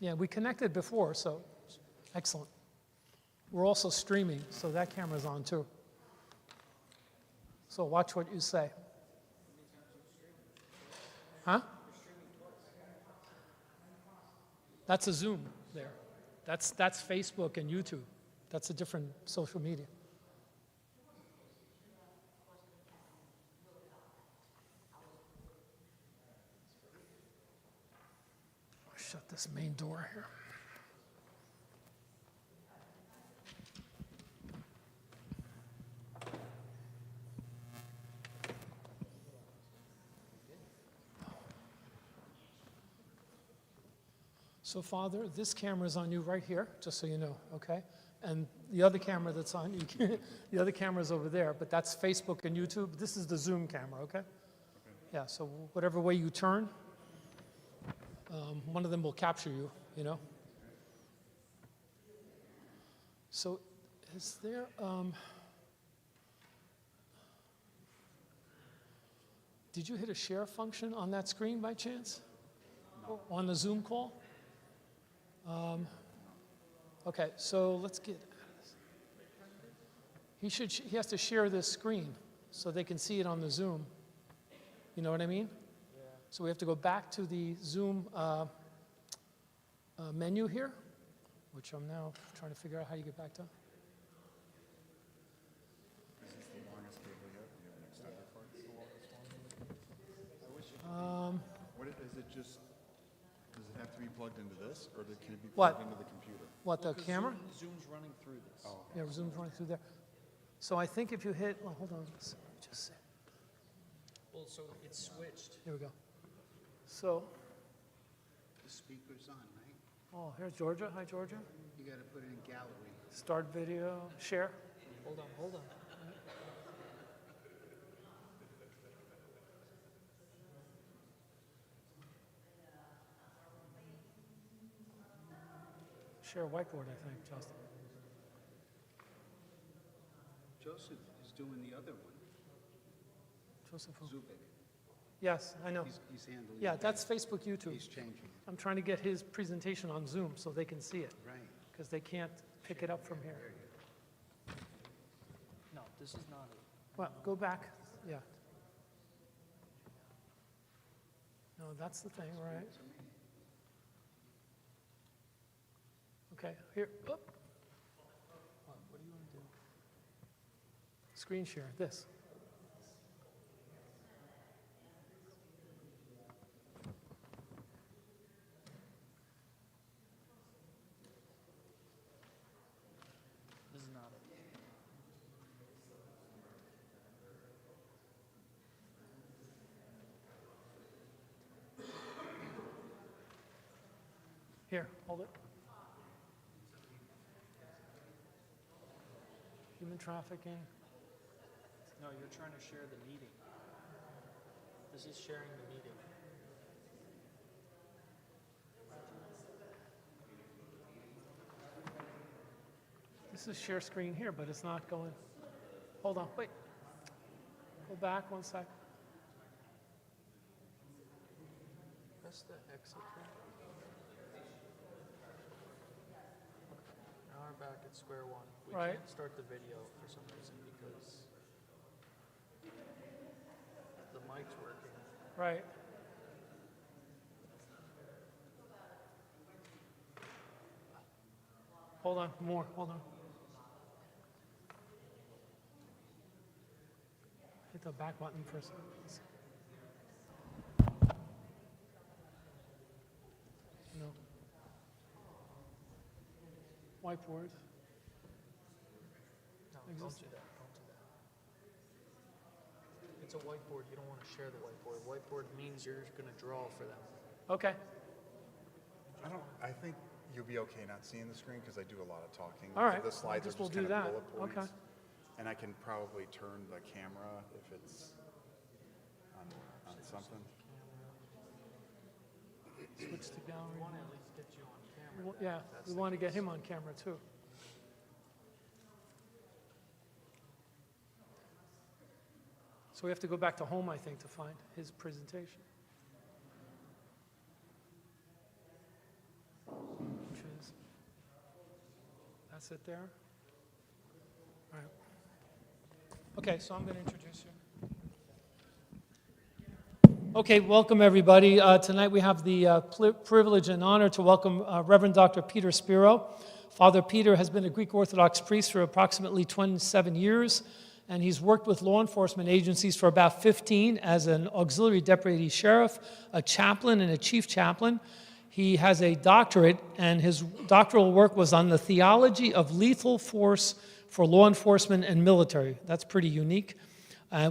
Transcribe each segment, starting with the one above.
Yeah, we connected before, so excellent. We're also streaming, so that camera's on too. So watch what you say. Huh? That's a Zoom there. That's Facebook and YouTube. That's a different social media. I'll shut this main door here. So, Father, this camera is on you right here, just so you know, okay? And the other camera that's on you, the other camera's over there, but that's Facebook and YouTube. This is the Zoom camera, okay? Yeah, so whatever way you turn, one of them will capture you, you know? So, is there, did you hit a share function on that screen by chance? No. On the Zoom call? Okay, so let's get he has to share this screen so they can see it on the Zoom. You know what I mean? Yeah. So we have to go back to the Zoom menu here, which I'm now trying to figure out how you get back to. Is this the longest cable yet? Do you have an extender for it? What is it just? Does it have to be plugged into this, or can it be plugged into the computer? What, the camera? Zoom's running through this. Oh. Yeah, Zoom's running through there. So I think if you hit, well, hold on, let's just see. Well, so it's switched. Here we go. So, The speaker's on, right? oh, here's Georgia. Hi, Georgia. You gotta put it in gallery. Start video, share. Hold on. Share whiteboard, I think, Justin. Joseph is doing the other one, Joseph who? Zubik. Yes, I know. He's handling. Yeah, it. that's Facebook, YouTube. He's changing it, I'm trying to get his presentation on Zoom so they can see it, right. because they can't pick it up from here. No, this is not it. Well, go back, yeah. No, that's the thing, right? Okay, here, oop. What do you want to do? Screen share, this. This is not it. Here, hold it. Human trafficking. No, you're trying to share the meeting. This is sharing the meeting. This is share screen here, but it's not going. Hold on, wait. Go back one sec. Press the exit key. Now we're back at square one. We Right. can't start the video for some reason because the mic's working. Right. Hold on, more, hold on. Hit the back button first. No. Whiteboard. No, don't do that. Don't do that. It's a whiteboard. You don't want to share the whiteboard. Whiteboard means you're going to draw for them. Okay, I think you'll be okay not seeing the screen because I do a lot of talking. all right. The slides are Just we'll just do kind of that. bullet points. Okay. And I can probably turn the camera if it's on something. Switch to gallery. We want to at least get you on camera. Well, yeah, That's we the want to get case. him on camera too. So we have to go back to home, I think, to find his presentation. That's it there. All right. Okay, so I'm going to introduce you. Okay, welcome everybody. Tonight we have the privilege and honor to welcome Reverend Dr. Peter Spiro. Father Peter has been a Greek Orthodox priest for approximately 27 years, and he's worked with law enforcement agencies for about 15 as an auxiliary deputy sheriff, a chaplain, and a chief chaplain. He has a doctorate, and his doctoral work was on the theology of lethal force for law enforcement and military. That's pretty unique.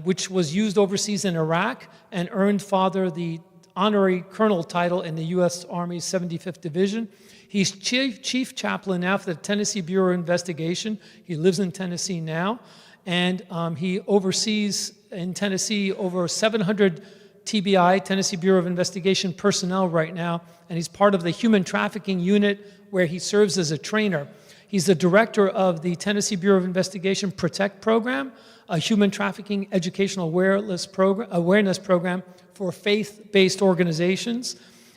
Which was used overseas in Iraq and earned Father the honorary colonel title in the U.S. Army's 75th Division. He's chief chaplain now for the Tennessee Bureau of Investigation. He lives in Tennessee now, and he oversees in Tennessee over 700 TBI, Tennessee Bureau of Investigation personnel right now, and he's part of the human trafficking unit where he serves as a trainer. He's the director of the Tennessee Bureau of Investigation Protect program, a human trafficking educational awareness program for faith-based organizations.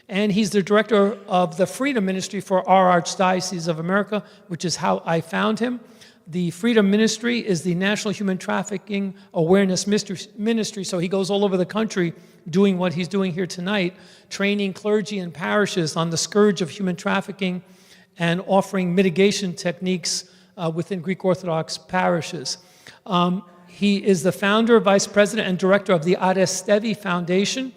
And he's the director of the Freedom Ministry for our Archdiocese of America, which is how I found him. The Freedom Ministry is the National Human Trafficking Awareness Ministry, so he goes all over the country doing what he's doing here tonight, training clergy and parishes on the scourge of human trafficking and offering mitigation techniques within Greek Orthodox parishes. He is the founder, vice president, and director of the Arestevi Foundation,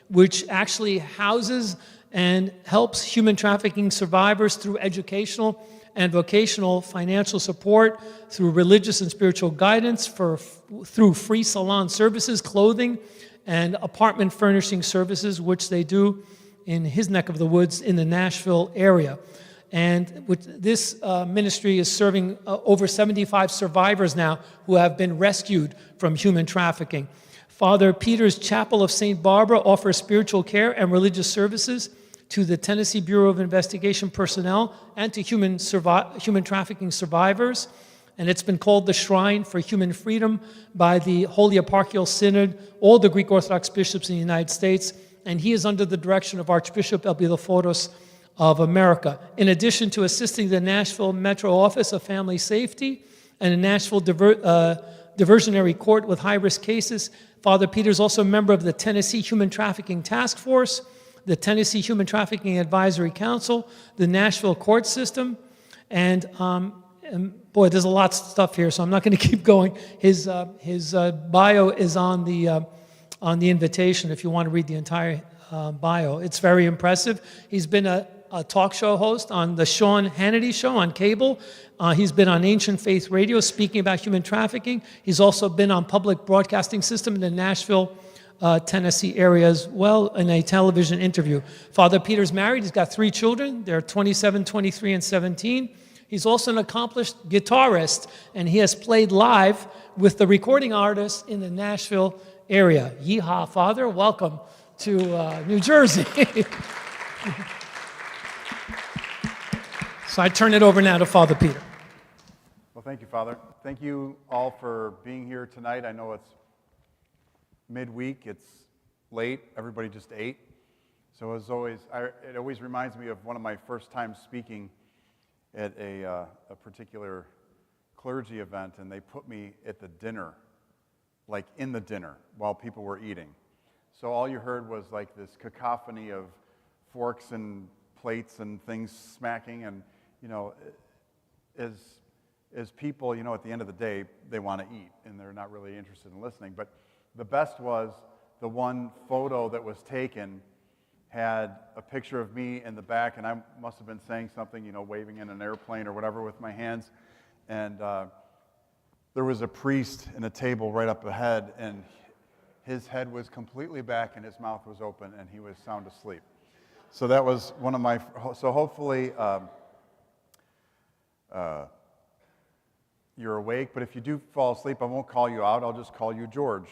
which actually houses and helps human trafficking survivors through educational and vocational financial support, through religious and spiritual guidance, through free salon services, clothing, and apartment furnishing services, which they do in his neck of the woods in the Nashville area. And this ministry is serving over 75 survivors now who have been rescued from human trafficking. Father Peter's Chapel of St. Barbara offers spiritual care and religious services to the Tennessee Bureau of Investigation personnel and to human trafficking survivors. And it's been called the Shrine for Human Freedom by the Holy Eparchial Synod, all the Greek Orthodox bishops in the United States. And he is under the direction of Archbishop Elpidiophoros of America. In addition to assisting the Nashville Metro Office of Family Safety and a Nashville Diversionary Court with high-risk cases, Father Peter is also a member of the Tennessee Human Trafficking Task Force, the Tennessee Human Trafficking Advisory Council, the Nashville Court System, and boy, there's a lot of stuff here, so I'm not going to keep going. His bio is on the invitation if you want to read the entire bio. It's very impressive. He's been a talk show host on the Sean Hannity Show on cable. He's been on Ancient Faith Radio speaking about human trafficking. He's also been on public broadcasting system in the Nashville, Tennessee area as well in a television interview. Father Peter's married. He's got 3 children. They're 27, 23, and 17. He's also an accomplished guitarist, and he has played live with the recording artists in the Nashville area. Yeehaw, Father. Welcome to New Jersey. So I turn it over now to Father Peter. Well, thank you, Father. Thank you all for being here tonight. I know it's midweek, it's late, everybody just ate. So as always, it always reminds me of one of my first times speaking at a particular clergy event, and they put me at the dinner, like in the dinner, while people were eating. So all you heard was like this cacophony of forks and plates and things smacking, and as people, at the end of the day, they want to eat, and they're not really interested in listening. But the best was the one photo that was taken had a picture of me in the back, and I must have been saying something, waving in an airplane or whatever with my hands, and there was a priest in a table right up ahead, and his head was completely back and his mouth was open, and he was sound asleep. So that was one of my, so hopefully you're awake, but if you do fall asleep, I won't call you out, I'll just call you George.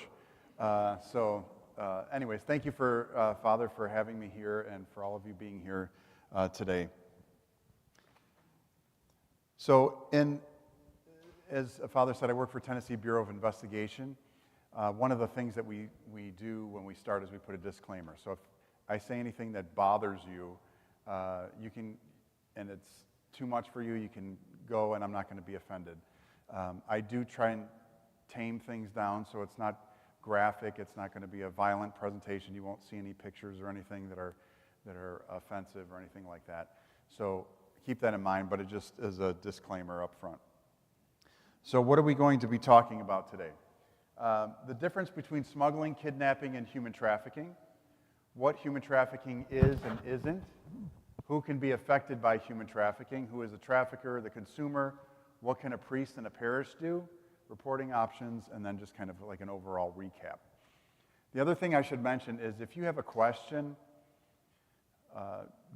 Anyways, thank you for, Father, for having me here and for all of you being here today. So, as Father said, I work for Tennessee Bureau of Investigation. One of the things that we do when we start is we put a disclaimer. So if I say anything that bothers you, you can, and it's too much for you, you can go and I'm not going to be offended. I do try and tame things down so it's not graphic. It's not going to be a violent presentation. You won't see any pictures or anything that are offensive or anything like that. So keep that in mind, but it just is a disclaimer up front. So what are we going to be talking about today? The difference between smuggling, kidnapping, and human trafficking, what human trafficking is and isn't, who can be affected by human trafficking, who is a trafficker, the consumer, what can a priest and a parish do, reporting options, and then just kind of like an overall recap. The other thing I should mention is if you have a question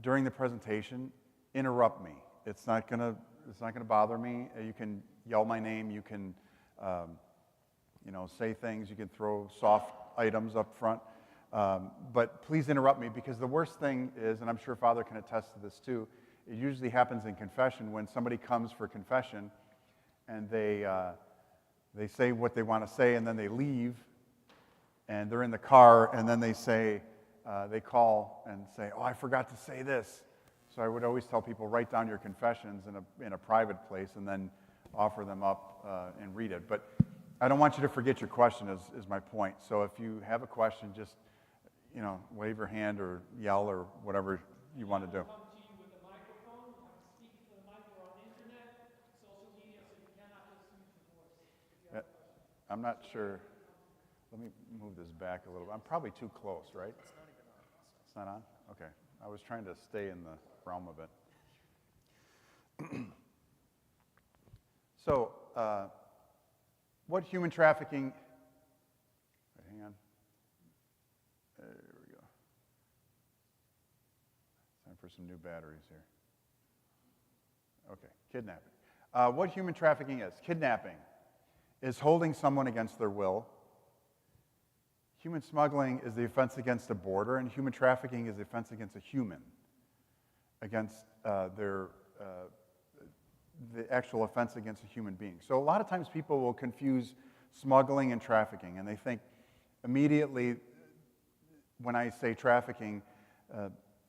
during the presentation, interrupt me. It's not gonna bother me. You can yell my name. You can say things. You can throw soft items up front. But please interrupt me, because the worst thing is, and I'm sure Father can attest to this too, it usually happens in confession when somebody comes for confession and they say what they want to say and then they leave and they're in the car and then they call and say, oh, I forgot to say this. So I would always tell people, write down your confessions in a private place and then offer them up and read it. But I don't want you to forget your question is my point. So if you have a question, just wave your hand or yell or whatever you want to do. Come to you with a microphone. You have to speak into the mic. We're on internet, social media, so you cannot just use your voice. If you have a question. I'm not sure. Let me move this back a little bit. I'm probably too close, right? It's not on? Okay. I was trying to stay in the realm of it. So, what human trafficking... Wait, hang on. There we go. Time for some new batteries here. Okay, kidnapping. What human trafficking is? Kidnapping is holding someone against their will. Human smuggling is the offense against a border, and human trafficking is the offense against a human, against the actual offense against a human being. So a lot of times people will confuse smuggling and trafficking, and they think immediately when I say trafficking,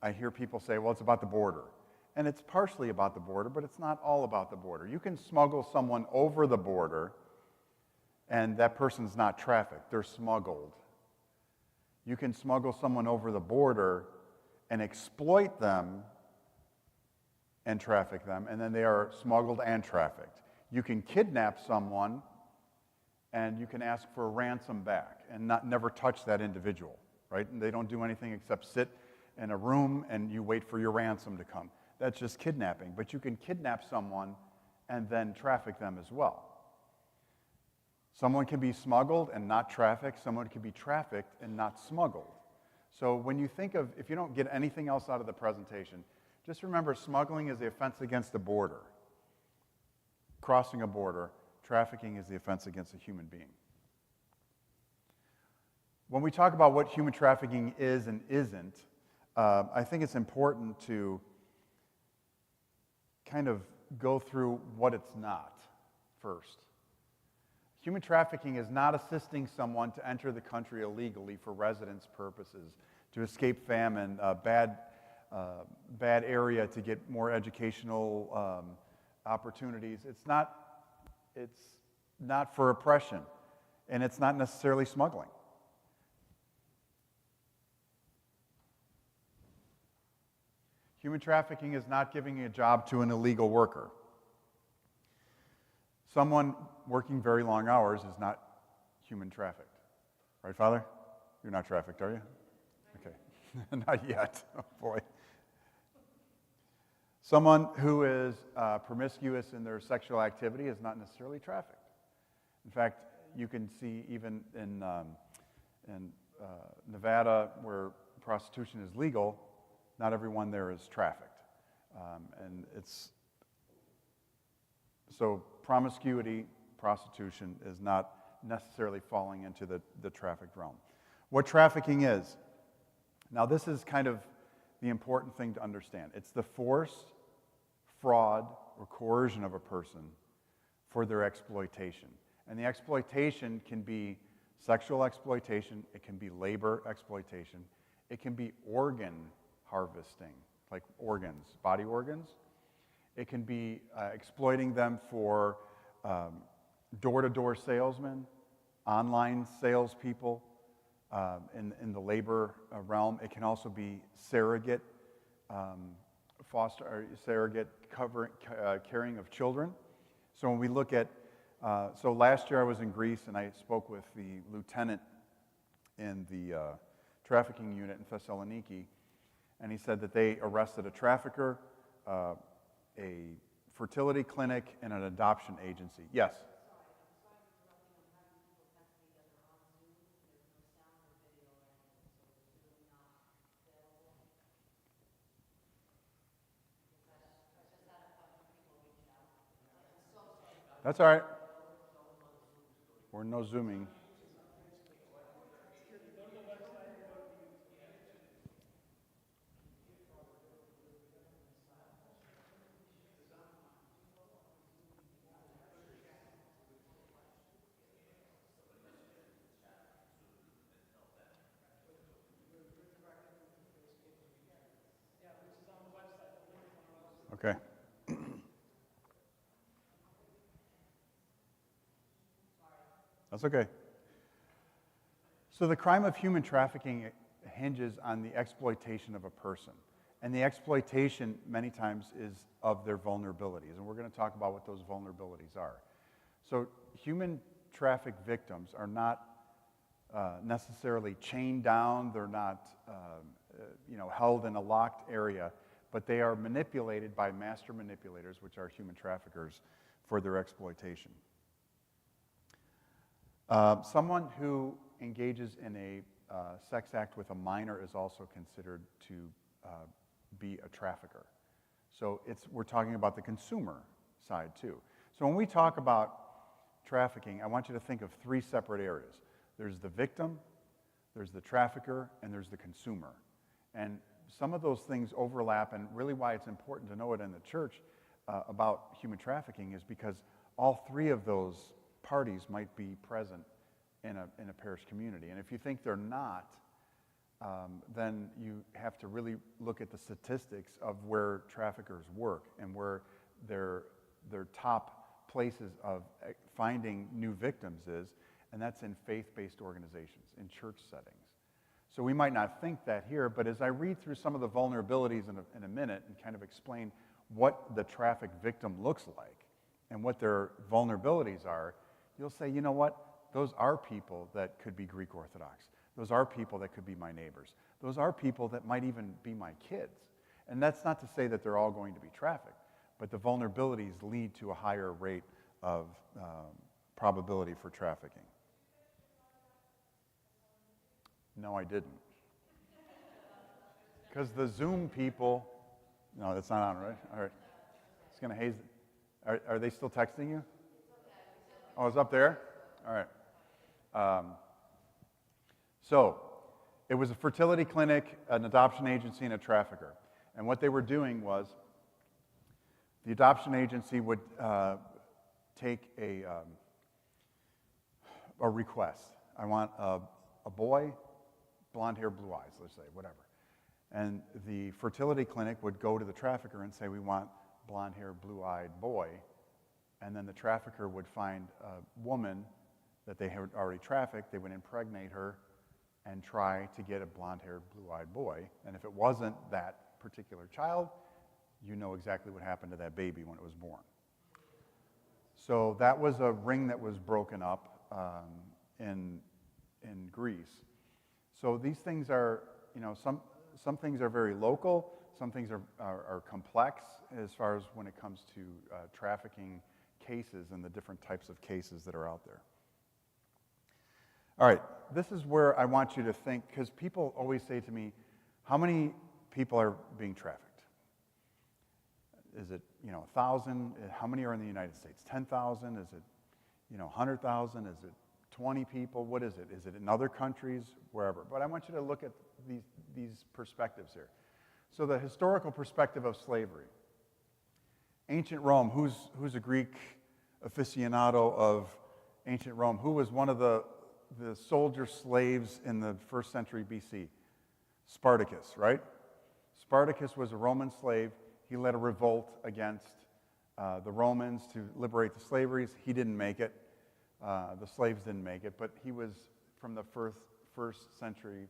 I hear people say, well, it's about the border. And it's partially about the border, but it's not all about the border. You can smuggle someone over the border, and that person's not trafficked. They're smuggled. You can smuggle someone over the border and exploit them and traffic them, and then they are smuggled and trafficked. You can kidnap someone, and you can ask for a ransom back and never touch that individual, right? And they don't do anything except sit in a room and you wait for your ransom to come. That's just kidnapping. But you can kidnap someone and then traffic them as well. Someone can be smuggled and not trafficked. Someone can be trafficked and not smuggled. So when you think of, if you don't get anything else out of the presentation, just remember smuggling is the offense against the border. Crossing a border, trafficking is the offense against a human being. When we talk about what human trafficking is and isn't, I think it's important to kind of go through what it's not first. Human trafficking is not assisting someone to enter the country illegally for residence purposes, to escape famine, bad area to get more educational opportunities. It's not for oppression, and it's not necessarily smuggling. Human trafficking is not giving a job to an illegal worker. Someone working very long hours is not human trafficked. Right, Father? You're not trafficked, are you? Okay. Not yet. Oh, boy. Someone who is promiscuous in their sexual activity is not necessarily trafficked. In fact, you can see even in Nevada, where prostitution is legal, not everyone there is trafficked. And it's so promiscuity, prostitution is not necessarily falling into the trafficked realm. What trafficking is, now this is kind of the important thing to understand. It's the force, fraud, or coercion of a person for their exploitation. And the exploitation can be sexual exploitation, it can be labor exploitation, it can be organ harvesting, like organs, body organs. It can be exploiting them for door-to-door salesmen, online salespeople in the labor realm. It can also be surrogate surrogate caring of children. So when we look at, so last year I was in Greece and I spoke with the lieutenant in the trafficking unit in Thessaloniki, and he said that they arrested a trafficker, a fertility clinic, and an adoption agency. Yes? That's all right. We're no Zooming. Okay. That's okay. So the crime of human trafficking hinges on the exploitation of a person. And the exploitation many times is of their vulnerabilities. And we're going to talk about what those vulnerabilities are. So human traffic victims are not necessarily chained down. They're not held in a locked area. But they are manipulated by master manipulators, which are human traffickers, for their exploitation. Someone who engages in a sex act with a minor is also considered to be a trafficker. So we're talking about the consumer side too. So when we talk about trafficking, I want you to think of three separate areas. There's the victim, there's the trafficker, and there's the consumer. And some of those things overlap, and really why it's important to know it in the church about human trafficking is because all three of those parties might be present in a parish community. And if you think they're not, then you have to really look at the statistics of where traffickers work and where their top places of finding new victims is, and that's in faith-based organizations, in church settings. So we might not think that here, but as I read through some of the vulnerabilities in a minute and kind of explain what the traffic victim looks like and what their vulnerabilities are, you'll say, you know what? Those are people that could be Greek Orthodox. Those are people that could be my neighbors. Those are people that might even be my kids. And that's not to say that they're all going to be trafficked, but the vulnerabilities lead to a higher rate of probability for trafficking. No, I didn't. Because the Zoom people, no, that's not on, right? All right. It's going to haze. Are they still texting you? Oh, it's up there? All right. So it was a fertility clinic, an adoption agency, and a trafficker. And what they were doing was the adoption agency would take a request. I want a boy, blonde hair, blue eyes, let's say, whatever. And the fertility clinic would go to the trafficker and say, we want blonde hair, blue-eyed boy. And then the trafficker would find a woman that they had already trafficked. They would impregnate her and try to get a blonde-haired, blue-eyed boy. And if it wasn't that particular child, you know exactly what happened to that baby when it was born. So that was a ring that was broken up in Greece. So these things are, some things are very local, some things are complex as far as when it comes to trafficking cases and the different types of cases that are out there. All right, this is where I want you to think, because people always say to me, how many people are being trafficked? Is it, 1,000? How many are in the United States? 10,000? Is it, 100,000? Is it 20 people? What is it? Is it in other countries? Wherever. But I want you to look at these perspectives here. So the historical perspective of slavery. Ancient Rome, who's a Greek aficionado of ancient Rome? Who was one of the soldier slaves in the 1st century BC? Spartacus, right? Spartacus was a Roman slave. He led a revolt against the Romans to liberate the slaveries. He didn't make it. The slaves didn't make it, but he was from the first century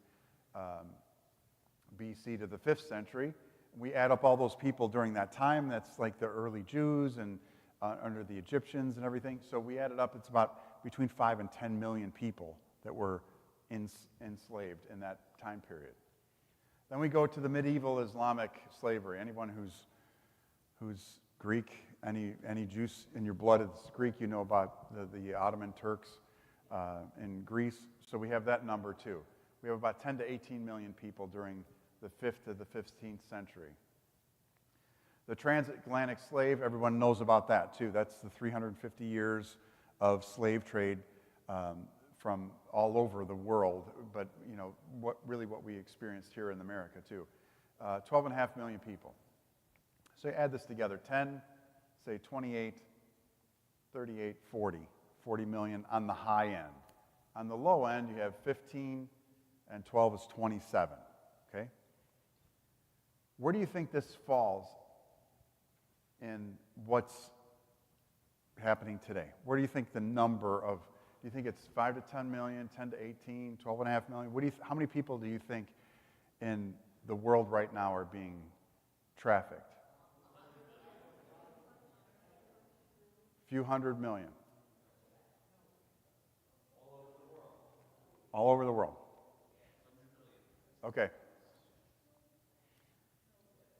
BC to the 5th century. We add up all those people during that time. That's like the early Jews and under the Egyptians and everything. So we added up, it's about between 5 and 10 million people that were enslaved in that time period. Then we go to the medieval Islamic slavery. Anyone who's Greek, any juice in your blood is Greek, you know about the Ottoman Turks in Greece. So we have that number too. We have about 10 to 18 million people during the 5th to the 15th century. The transatlantic slave, everyone knows about that too. That's the 350 years of slave trade from all over the world, but what we experienced here in America too. 12.5 million people. So you add this together, 10, say 28, 38, 40 million on the high end. On the low end, you have 15, and 12 is 27, okay? Where do you think this falls in what's happening today? Where do you think the number of, do you think it's 5 to 10 million, 10 to 18, 12.5 million? How many people do you think in the world right now are being trafficked? Few hundred million. All over the world. Okay.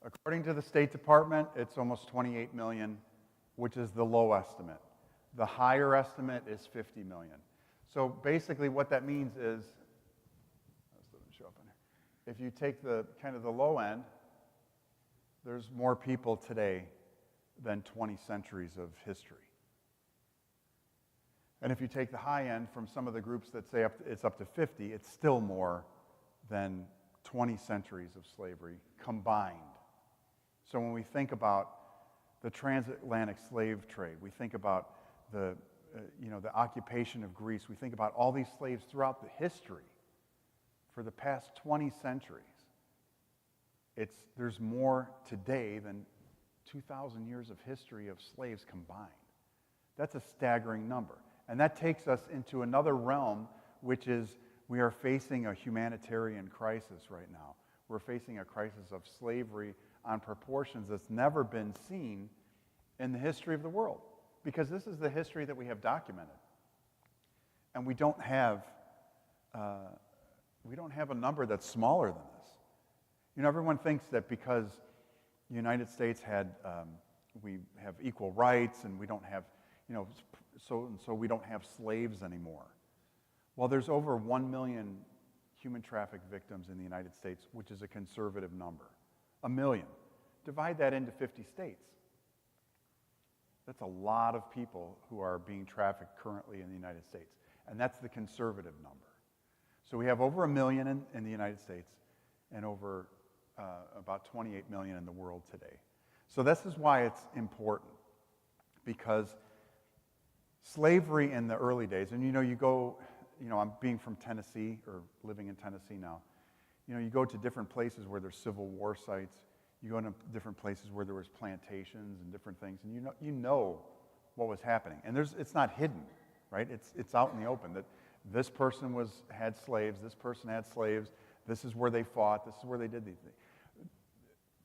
According to the State Department, it's almost 28 million, which is the low estimate. The higher estimate is 50 million. So basically what that means is, this doesn't show up in here. If you take the kind of the low end, there's more people today than 20 centuries of history. And if you take the high end from some of the groups that say it's up to 50, it's still more than 20 centuries of slavery combined. So when we think about the transatlantic slave trade, we think about the occupation of Greece, we think about all these slaves throughout the history for the past 20 centuries. There's more today than 2,000 years of history of slaves combined. That's a staggering number. And that takes us into another realm, which is we are facing a humanitarian crisis right now. We're facing a crisis of slavery on proportions that's never been seen in the history of the world, because this is the history that we have documented. And we don't have a number that's smaller than this. Everyone thinks that because the United States we have equal rights and we don't have, so we don't have slaves anymore. Well, there's over 1 million human traffic victims in the United States, which is a conservative number. 1 million. Divide that into 50 states. That's a lot of people who are being trafficked currently in the United States. And that's the conservative number. So we have over 1 million in the United States and over about 28 million in the world today. So this is why it's important, because slavery in the early days, and I'm being from Tennessee, or living in Tennessee now. You go to different places where there's Civil War sites. You go to different places where there was plantations and different things, and you know what was happening. And it's not hidden, right? It's out in the open that this person had slaves, this person had slaves, this is where they fought, this is where they did these things.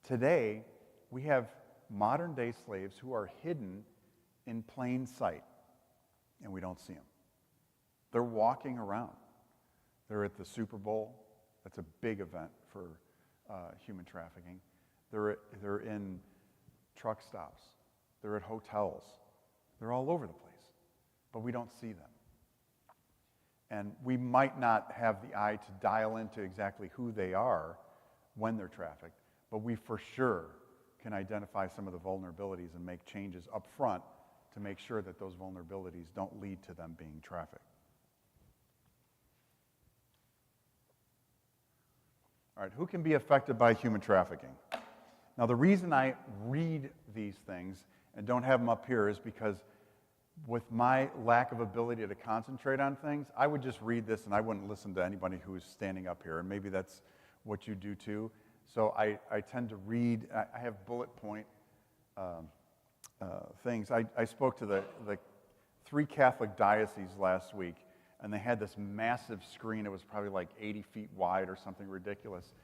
Today, we have modern-day slaves who are hidden in plain sight, and we don't see them. They're walking around. They're at the Super Bowl. That's a big event for human trafficking. They're in truck stops. They're at hotels. They're all over the place, but we don't see them. And we might not have the eye to dial into exactly who they are when they're trafficked, but we for sure can identify some of the vulnerabilities and make changes up front to make sure that those vulnerabilities don't lead to them being trafficked. All right, who can be affected by human trafficking? Now, the reason I read these things and don't have them up here is because with my lack of ability to concentrate on things, I would just read this and I wouldn't listen to anybody who's standing up here, and maybe that's what you do too. So I tend to read. I have bullet point things. I spoke to the 3 Catholic dioceses last week, and they had this massive screen. It was probably like 80 feet wide or something ridiculous.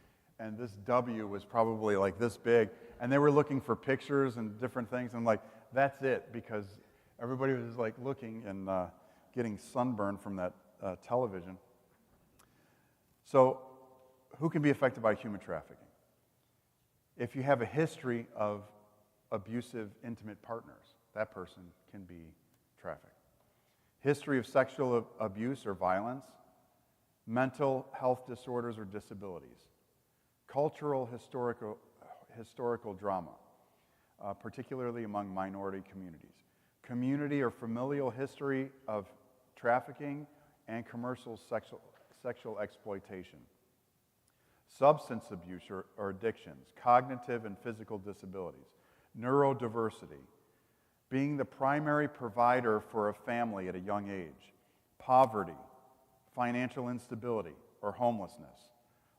And this W was probably like this big. And they were looking for pictures and different things. And like, that's it, because everybody was like looking and getting sunburned from that television. So who can be affected by human trafficking? If you have a history of abusive, intimate partners, that person can be trafficked. History of sexual abuse or violence, mental health disorders or disabilities, cultural, historical drama, particularly among minority communities, community or familial history of trafficking and commercial sexual exploitation, substance abuse or addictions, cognitive and physical disabilities, neurodiversity, being the primary provider for a family at a young age, poverty, financial instability or homelessness,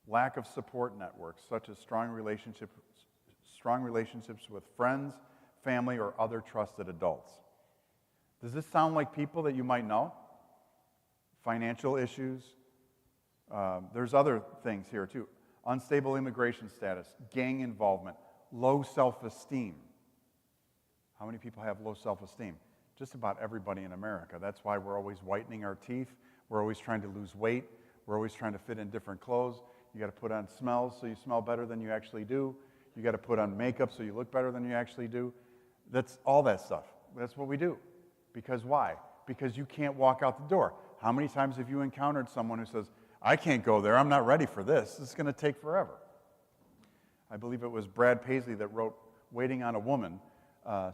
lack of support networks such as strong relationships with friends, family, or other trusted adults. Does this sound like people that you might know? Financial issues. There's other things here too. Unstable immigration status, gang involvement, low self-esteem. How many people have low self-esteem? Just about everybody in America. That's why we're always whitening our teeth. We're always trying to lose weight. We're always trying to fit in different clothes. You got to put on smells so you smell better than you actually do. You got to put on makeup so you look better than you actually do. That's all that stuff. That's what we do. Because why? Because you can't walk out the door. How many times have you encountered someone who says, I can't go there, I'm not ready for this, it's going to take forever? I believe it was Brad Paisley that wrote Waiting on a Woman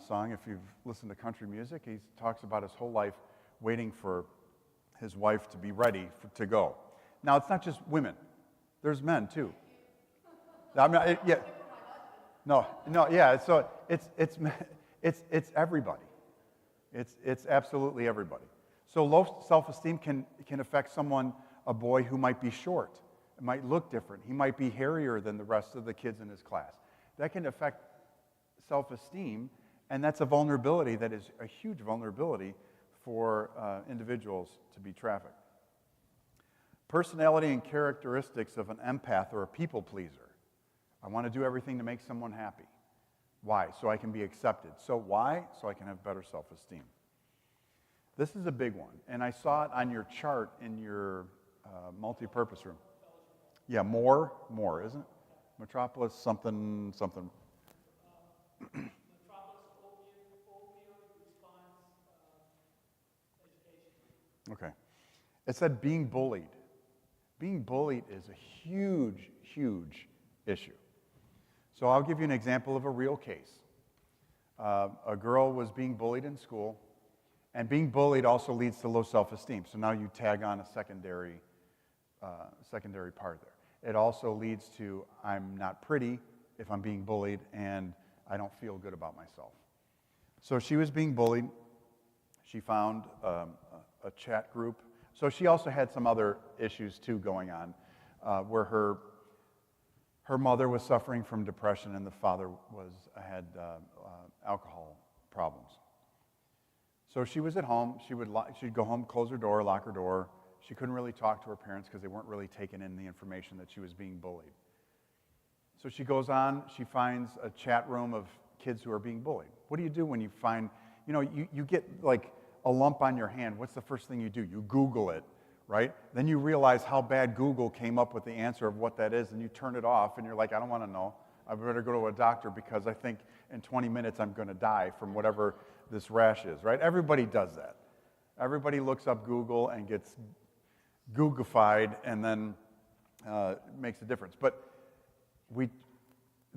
song. If you've listened to country music, he talks about his whole life waiting for his wife to be ready to go. Now, it's not just women. There's men, too. I mean, yeah. No, yeah, so it's everybody. It's absolutely everybody. So low self-esteem can affect someone, a boy who might be short. It might look different. He might be hairier than the rest of the kids in his class. That can affect self-esteem, and that's a vulnerability that is a huge vulnerability for individuals to be trafficked. Personality and characteristics of an empath or a people pleaser. I want to do everything to make someone happy. Why? So I can be accepted. So why? So I can have better self-esteem. This is a big one, and I saw it on your chart in your multi-purpose room. Yeah, more, isn't it? Metropolis something. Metropolis opioid response education. Okay. It said being bullied. Being bullied is a huge, huge issue. So I'll give you an example of a real case. A girl was being bullied in school, and being bullied also leads to low self-esteem. So now you tag on a secondary part there. It also leads to I'm not pretty if I'm being bullied, and I don't feel good about myself. So she was being bullied. She found a chat group. So she also had some other issues too going on, where her mother was suffering from depression and the father had alcohol problems. So she was at home. She'd go home, close her door, lock her door. She couldn't really talk to her parents because they weren't really taking in the information that she was being bullied. So she goes on. She finds a chat room of kids who are being bullied. What do you do when you find, you get like a lump on your hand? What's the first thing you do? You Google it, right? Then you realize how bad Google came up with the answer of what that is, and you turn it off, and you're like, I don't want to know. I better go to a doctor because I think in 20 minutes I'm going to die from whatever this rash is, right? Everybody does that. Everybody looks up Google and gets Googified and then makes a difference. But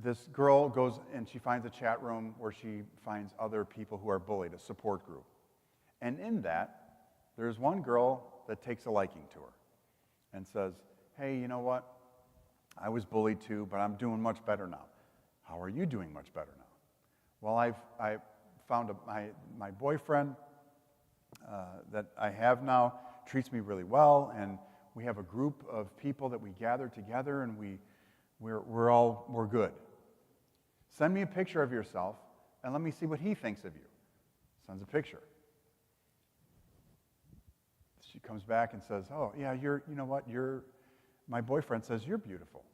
this girl goes and she finds a chat room where she finds other people who are bullied, a support group. And in that, there's one girl that takes a liking to her and says, hey, you know what? I was bullied too, but I'm doing much better now. How are you doing much better now? Well, I found my boyfriend that I have now treats me really well, and we have a group of people that we gather together, and we're good. Send me a picture of yourself, and let me see what he thinks of you. Sends a picture. She comes back and says, oh, yeah, you know what, my boyfriend says you're beautiful.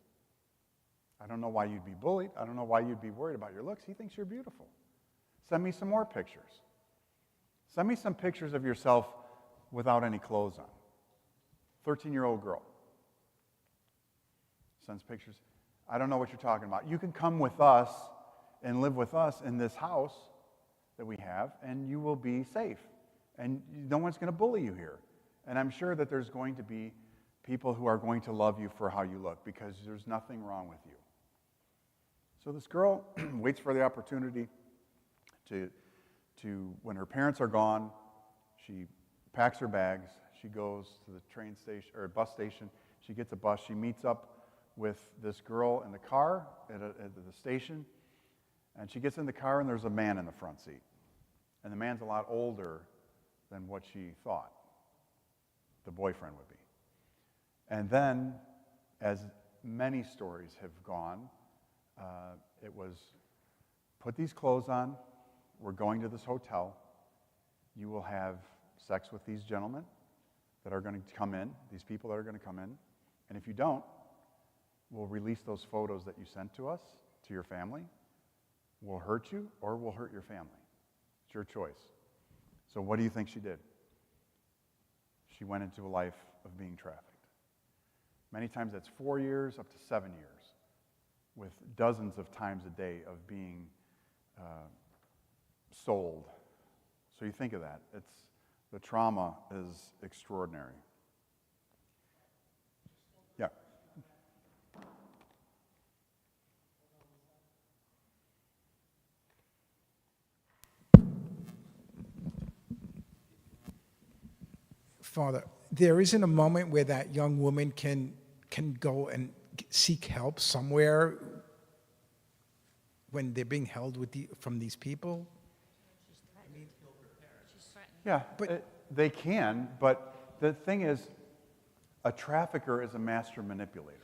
I don't know why you'd be bullied. I don't know why you'd be worried about your looks. He thinks you're beautiful. Send me some more pictures. Send me some pictures of yourself without any clothes on. 13-year-old girl. Sends pictures. I don't know what you're talking about. You can come with us and live with us in this house that we have, and you will be safe. And no one's going to bully you here. And I'm sure that there's going to be people who are going to love you for how you look, because there's nothing wrong with you. So this girl waits for the opportunity to when her parents are gone, she packs her bags, she goes to the train station or bus station, she gets a bus, she meets up with this girl in the car at the station, and she gets in the car and there's a man in the front seat. And the man's a lot older than what she thought the boyfriend would be. And then, as many stories have gone, it was, put these clothes on, we're going to this hotel, you will have sex with these gentlemen that are going to come in, these people that are going to come in, and if you don't, we'll release those photos that you sent to us, to your family, we'll hurt you or we'll hurt your family. It's your choice. So what do you think she did? She went into a life of being trafficked. Many times that's 4 years up to 7 years, with dozens of times a day of being sold. So you think of that. The trauma is extraordinary. Yeah. Father, there isn't a moment where that young woman can go and seek help somewhere when they're being held from these people? Yeah, but they can, but the thing is, a trafficker is a master manipulator.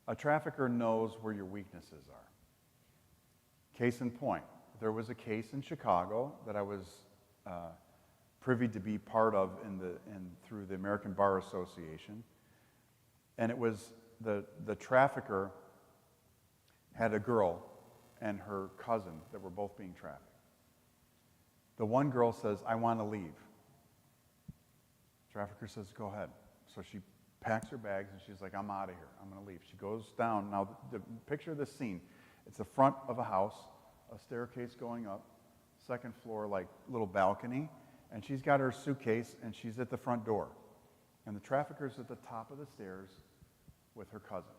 A trafficker knows where your weaknesses are. Case in point, there was a case in Chicago that I was privy to be part of through the American Bar Association, and it was the trafficker had a girl and her cousin that were both being trafficked. The one girl says, I want to leave. Trafficker says, go ahead. So she packs her bags and she's like, I'm out of here. I'm going to leave. She goes down. Now, picture this scene. It's the front of a house, a staircase going up, second floor, like little balcony, and she's got her suitcase and she's at the front door. And the trafficker's at the top of the stairs with her cousin.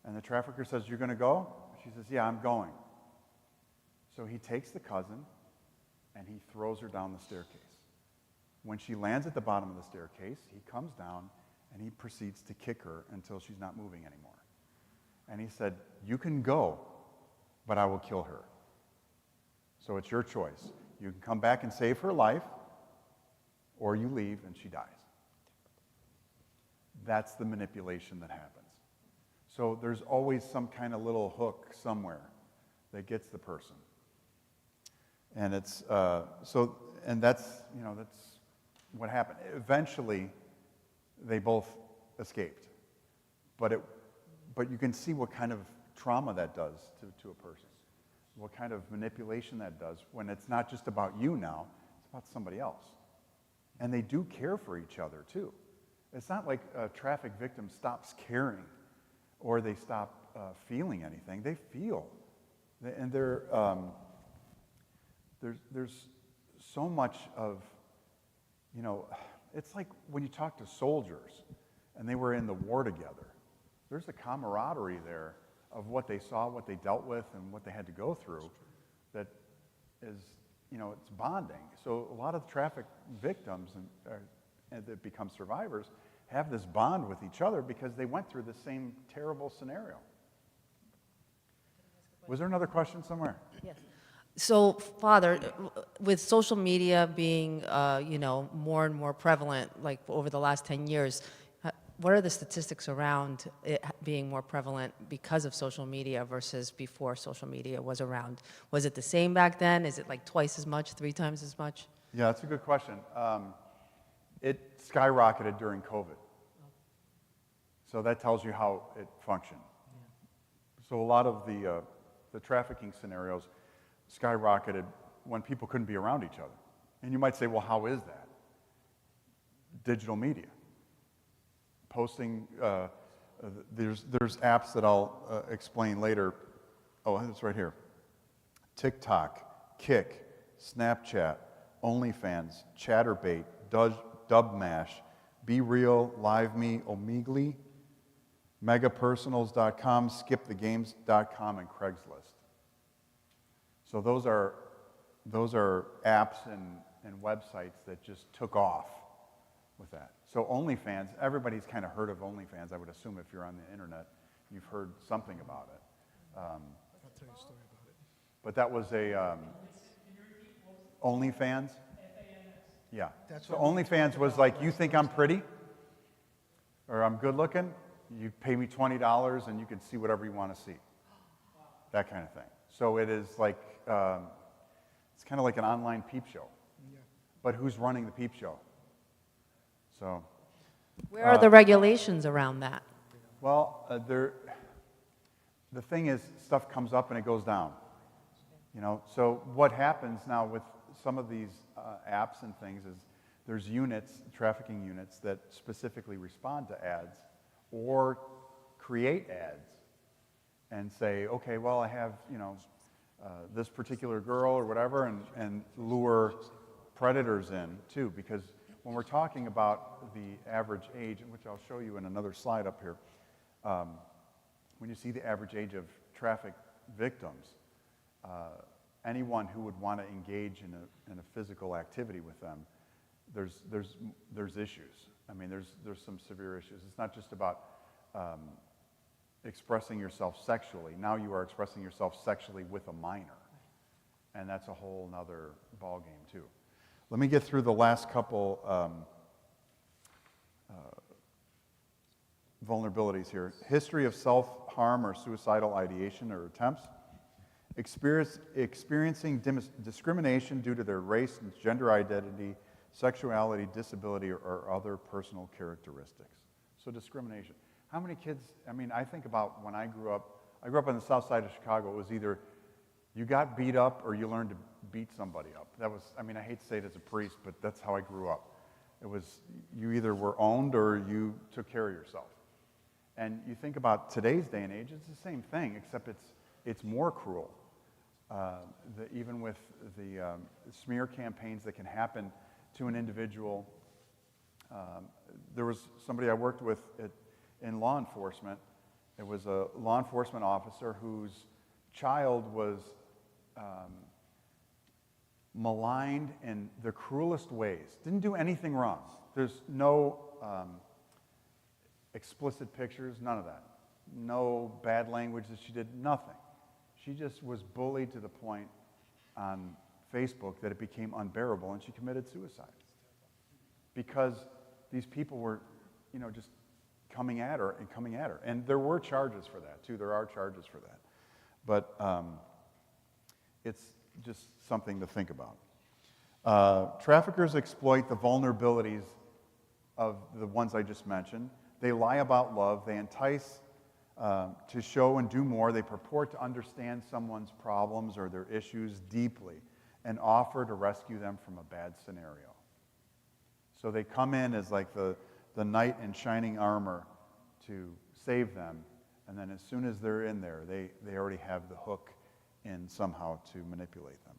And the trafficker says, you're going to go? She says, yeah, I'm going. So he takes the cousin and he throws her down the staircase. When she lands at the bottom of the staircase, he comes down and he proceeds to kick her until she's not moving anymore. And he said, you can go, but I will kill her. So it's your choice. You can come back and save her life, or you leave and she dies. That's the manipulation that happens. So there's always some kind of little hook somewhere that gets the person. And it's that's what happened. Eventually, they both escaped, but you can see what kind of trauma that does to a person, what kind of manipulation that does when it's not just about you now, it's about somebody else. And they do care for each other too. It's not like a traffic victim stops caring or they stop feeling anything. They feel, and there's so much of, it's like when you talk to soldiers and they were in the war together. There's a camaraderie there of what they saw, what they dealt with, and what they had to go through that is, it's bonding. So a lot of traffic victims and that become survivors have this bond with each other because they went through the same terrible scenario. Was there another question somewhere? Yes. So, Father, with social media being, more and more prevalent, like over the last 10 years, what are the statistics around it being more prevalent because of social media versus before social media was around? Was it the same back then? Is it like twice as much, 3 times as much? Yeah, that's a good question. It skyrocketed during COVID. So that tells you how it functioned. So a lot of the trafficking scenarios skyrocketed when people couldn't be around each other. And you might say, well, how is that? Digital media. Posting, there's apps that I'll explain later. Oh, it's right here. TikTok, Kick, Snapchat, OnlyFans, Chatterbait, Dubmash, Be Real, LiveMe, Omegle, Megapersonals.com, SkipTheGames.com, and Craigslist. So those are apps and websites that just took off with that. So OnlyFans, everybody's kind of heard of OnlyFans. I would assume if you're on the internet, you've heard something about it. I'll tell you a story about it. But that was a OnlyFans. Yeah. That's So what we OnlyFans was like, you think I'm pretty, or I'm good looking. You pay me $20 and you can see whatever you want to see. That kind of thing. So it is like it's kind of like an online peep show. Yeah. But who's running the peep show? So, Where are the regulations around that? well, the thing is, stuff comes up and it goes down. You know, so what happens now with some of these apps and things is there's units, trafficking units, that specifically respond to ads or create ads and say, okay, well, I have, you know, this particular girl or whatever, and lure predators in too, because when we're talking about the average age, which I'll show you in another slide up here, when you see the average age of traffic victims, anyone who would want to engage in a physical activity with them, there's issues. I mean, there's some severe issues. It's not just about expressing yourself sexually. Now you are expressing yourself sexually with a minor, and that's a whole nother ballgame too. Let me get through the last couple vulnerabilities here. History of self-harm or suicidal ideation or attempts. Experiencing discrimination due to their race and gender identity, sexuality, disability, or other personal characteristics. So discrimination. How many kids, I mean, I think about when I grew up on the south side of Chicago. It was either you got beat up or you learned to beat somebody up. That was, I mean, I hate to say it as a priest, but that's how I grew up. It was, you either were owned or you took care of yourself. And you think about today's day and age, it's the same thing, except it's more cruel. Even with the smear campaigns that can happen to an individual. There was somebody I worked with in law enforcement. It was a law enforcement officer whose child was maligned in the cruelest ways. Didn't do anything wrong. There's no explicit pictures, none of that. No bad language that she did, nothing. She just was bullied to the point on Facebook that it became unbearable, and she committed suicide. Because these people were, you know, just coming at her. And there were charges for that, too. There are charges for that. But it's just something to think about. Traffickers exploit the vulnerabilities of the ones I just mentioned. They lie about love. They entice to show and do more. They purport to understand someone's problems or their issues deeply and offer to rescue them from a bad scenario. So they come in as like the knight in shining armor to save them, and then as soon as they're in there, they already have the hook in somehow to manipulate them.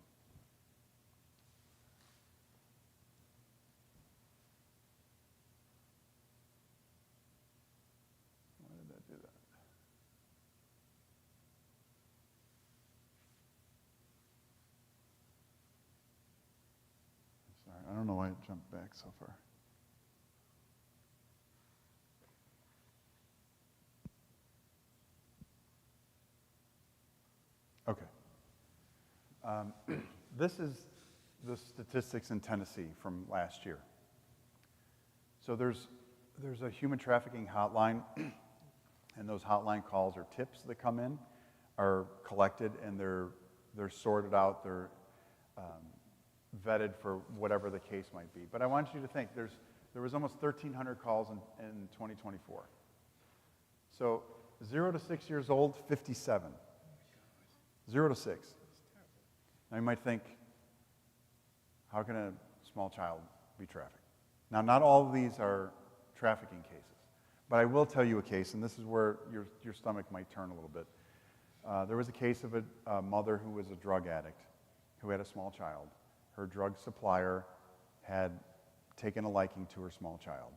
Why did that do that? Sorry, I don't know why it jumped back so far. Okay. This is the statistics in Tennessee from last year. So there's there's a human trafficking hotline, and those hotline calls or tips that come in are collected, and they're sorted out, they're vetted for whatever the case might be. But I want you to think, there was almost 1,300 calls in 2024. So 0 to 6 years old, 57. 0 to 6. Now you might think, how can a small child be trafficked? Now, not all of these are trafficking cases, but I will tell you a case, and this is where your stomach might turn a little bit. There was a case of a mother who was a drug addict who had a small child. Her drug supplier had taken a liking to her small child,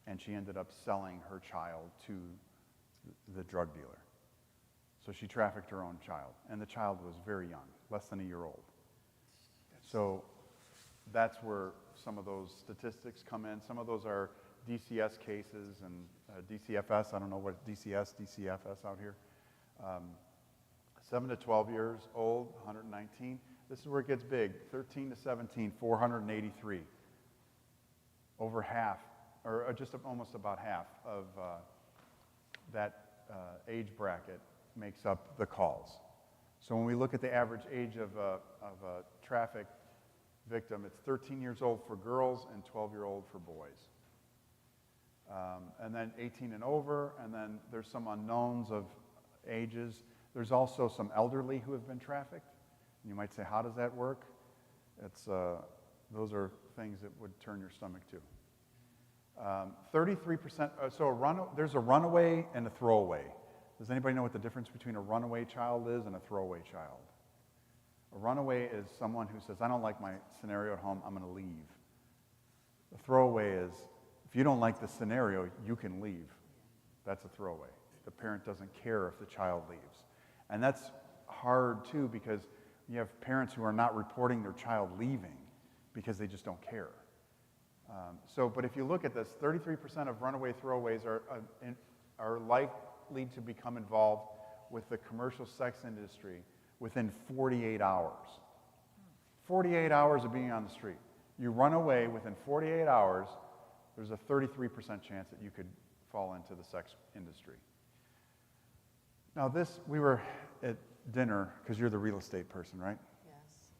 and she ended up selling her child to the drug dealer. So she trafficked her own child, and the child was very young, less than a year old. So that's where some of those statistics come in. Some of those are DCS cases and DCFS. I don't know what DCFS out here. 7 to 12 years old, 119. This is where it gets big. 13 to 17, 483. Over half, or just almost about half of that age bracket makes up the calls. So when we look at the average age of a traffic victim, it's 13 years old for girls and 12-year-old for boys. And then 18 and over, and then there's some unknowns of ages. There's also some elderly who have been trafficked. You might say, how does that work? Those are things that would turn your stomach too. 33%, there's a runaway and a throwaway. Does anybody know what the difference between a runaway child is and a throwaway child? A runaway is someone who says, I don't like my scenario at home, I'm going to leave. A throwaway is, if you don't like the scenario, you can leave. That's a throwaway. The parent doesn't care if the child leaves. And that's hard too, because you have parents who are not reporting their child leaving because they just don't care. But if you look at this, 33% of runaway throwaways are likely to become involved with the commercial sex industry within 48 hours. 48 hours of being on the street. You run away within 48 hours, there's a 33% chance that you could fall into the sex industry. Now we were at dinner, because you're the real estate person, right? Yes.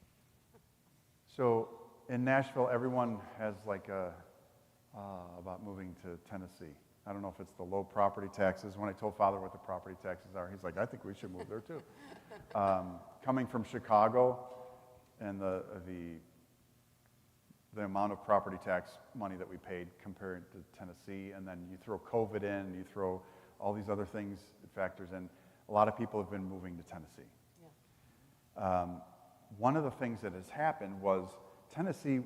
So in Nashville, everyone has about moving to Tennessee. I don't know if it's the low property taxes. When I told Father what the property taxes are, he's like, I think we should move there too. Coming from Chicago, and the amount of property tax money that we paid compared to Tennessee, and then you throw COVID in, you throw all these other things, factors in, a lot of people have been moving to Tennessee. Yeah. One of the things that has happened was Tennessee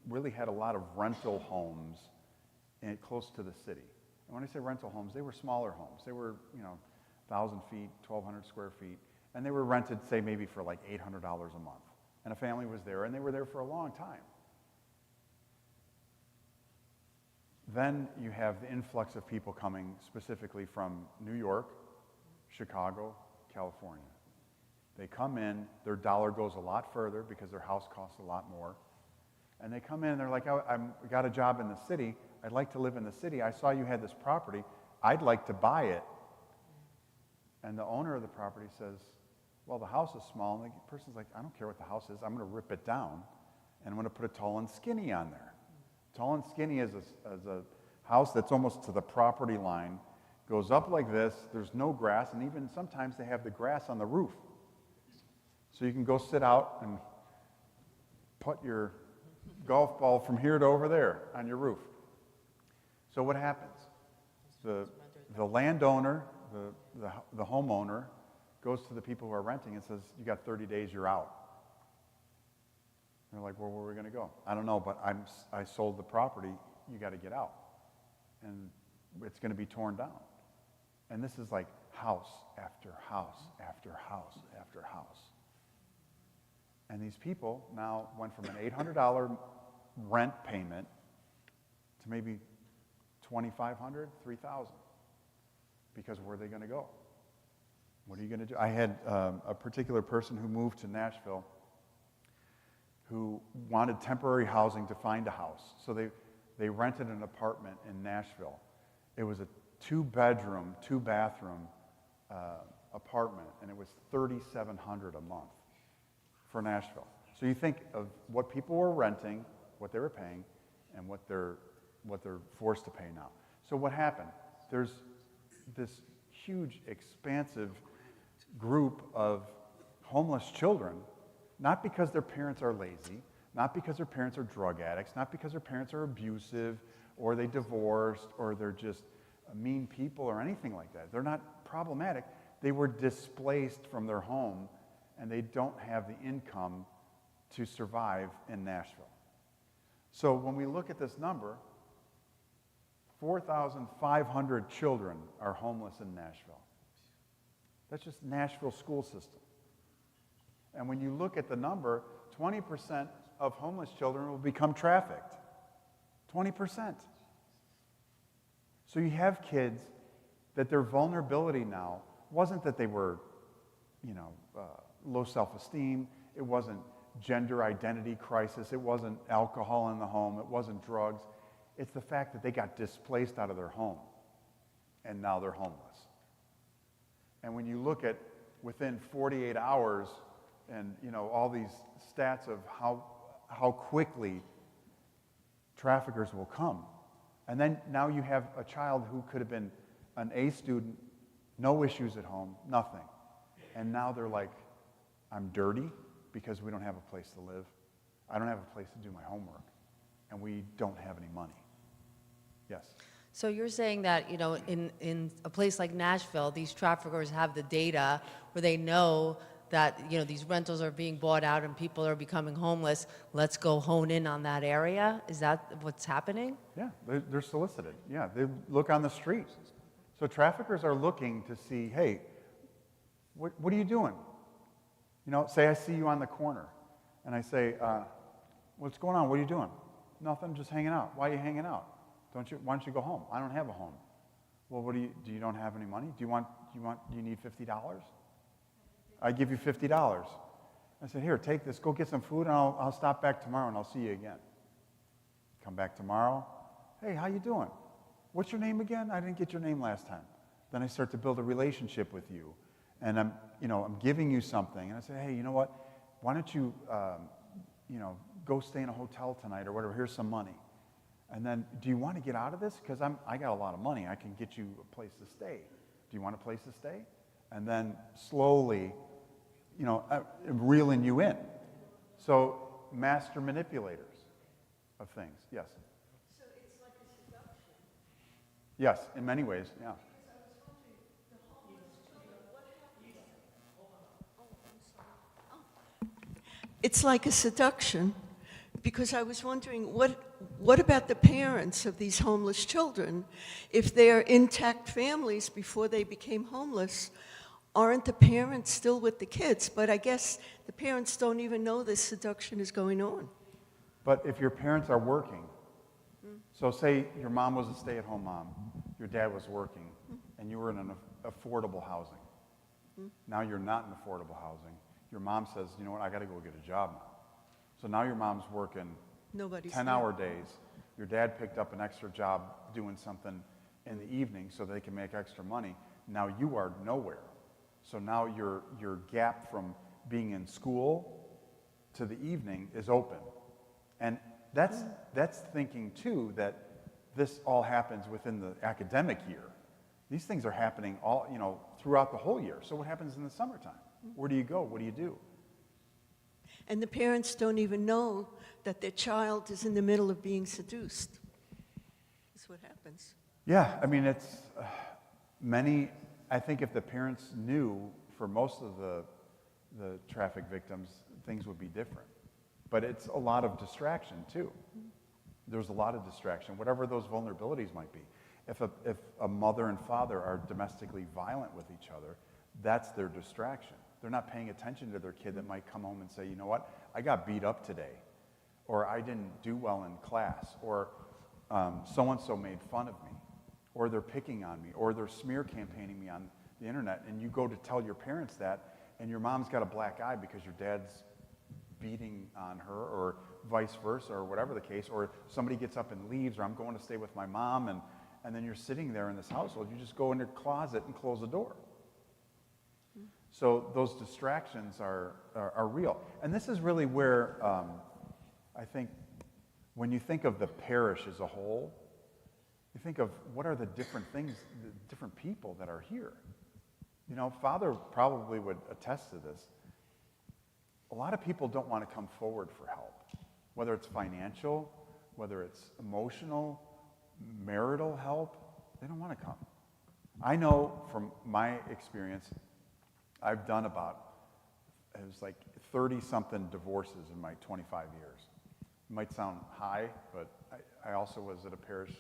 really had a lot of rental homes close to the city. And when I say rental homes, they were smaller homes. They were, 1,000 feet, 1,200 square feet, and they were rented, say, maybe for like $800 a month. And a family was there, and they were there for a long time. Then you have the influx of people coming specifically from New York, Chicago, California. They come in, their dollar goes a lot further because their house costs a lot more. And they come in and they're like, I got a job in the city. I'd like to live in the city. I saw you had this property. I'd like to buy it. And the owner of the property says, well, the house is small. And the person's like, I don't care what the house is. I'm going to rip it down, and I'm going to put a tall and skinny on there. Tall and skinny is a house that's almost to the property line, goes up like this. There's no grass, and even sometimes they have the grass on the roof. So you can go sit out and put your golf ball from here to over there on your roof. So what happens? The landowner, the homeowner, goes to the people who are renting and says, you got 30 days, you're out. And they're like, well, where are we going to go? I don't know, but I sold the property, you got to get out. And it's going to be torn down. And this is like house after house after house after house. And these people now went from an $800 rent payment to maybe $2,500, $3,000. Because where are they going to go? What are you going to do? I had a particular person who moved to Nashville who wanted temporary housing to find a house. So they rented an apartment in Nashville. It was a 2-bedroom, 2-bathroom apartment, and it was $3,700 a month for Nashville. So you think of what people were renting, what they were paying, and what they're forced to pay now. So what happened? There's this huge, expansive group of homeless children, not because their parents are lazy, not because their parents are drug addicts, not because their parents are abusive, or they divorced, or they're just mean people or anything like that. They're not problematic. They were displaced from their home, and they don't have the income to survive in Nashville. So when we look at this number, 4,500 children are homeless in Nashville. That's just Nashville school system. And when you look at the number, 20% of homeless children will become trafficked. 20%. So you have kids that their vulnerability now wasn't that they were, low self-esteem. It wasn't gender identity crisis. It wasn't alcohol in the home. It wasn't drugs. It's the fact that they got displaced out of their home, and now they're homeless. And when you look at within 48 hours, and all these stats of how quickly traffickers will come, and then now you have a child who could have been an A student, no issues at home, nothing, and now they're like, I'm dirty because we don't have a place to live. I don't have a place to do my homework, and we don't have any money. Yes. So you're saying that, in a place like Nashville, these traffickers have the data where they know that, these rentals are being bought out and people are becoming homeless. Let's go hone in on that area. Is that what's happening? Yeah, they're solicited. Yeah, they look on the street. So traffickers are looking to see, hey, what are you doing? Say I see you on the corner, and I say, what's going on? What are you doing? Nothing, just hanging out. Why are you hanging out? Why don't you go home? I don't have a home. Well, do you don't have any money? Do you need $50? I give you $50. I said, here, take this, go get some food, and I'll stop back tomorrow, and I'll see you again. Come back tomorrow. Hey, how you doing? What's your name again? I didn't get your name last time. Then I start to build a relationship with you, and I'm giving you something, and I say, hey, you know what? Why don't you, go stay in a hotel tonight or whatever? Here's some money. And then, do you want to get out of this? Because I got a lot of money. I can get you a place to stay. Do you want a place to stay? And then slowly, reeling you in. So, master manipulators of things. Yes. So it's like a seduction. Yes, in many ways, yeah. It's like a seduction, because I was wondering, what about the parents of these homeless children? If they're intact families before they became homeless, aren't the parents still with the kids? But I guess the parents don't even know this seduction is going on. But if your parents are working, so say your mom was a stay-at-home mom, your dad was working, and you were in an affordable housing. Now you're not in affordable housing. Your mom says, you know what, I got to go get a job now. So now your mom's working Nobody's 10-hour days. Your dad picked up an extra job doing something in the evening so they can make extra money. Now you are nowhere. So now your gap from being in school to the evening is open. And that's thinking, too, that this all happens within the academic year. These things are happening all, throughout the whole year. So what happens in the summertime? Where do you go? What do you do? And the parents don't even know that their child is in the middle of being seduced. That's what happens. Yeah, I mean, it's I think if the parents knew, for most of the traffic victims, things would be different. But it's a lot of distraction, too. There's a lot of distraction, whatever those vulnerabilities might be. If a mother and father are domestically violent with each other, that's their distraction. They're not paying attention to their kid that might come home and say, you know what, I got beat up today, or I didn't do well in class, or so-and-so made fun of me, or they're picking on me, or they're smear campaigning me on the internet, and you go to tell your parents that, and your mom's got a black eye because your dad's beating on her, or vice versa, or whatever the case, or somebody gets up and leaves, or I'm going to stay with my mom, and then you're sitting there in this household. You just go in your closet and close the door. So those distractions are real. And this is really where I think when you think of the parish as a whole, you think of what are the different things, the different people that are here. You know, Father probably would attest to this. A lot of people don't want to come forward for help, whether it's financial, whether it's emotional, marital help. They don't want to come. I know from my experience, I've done about, it was like 30-something divorces in my 25 years. It might sound high, but I also was at a parish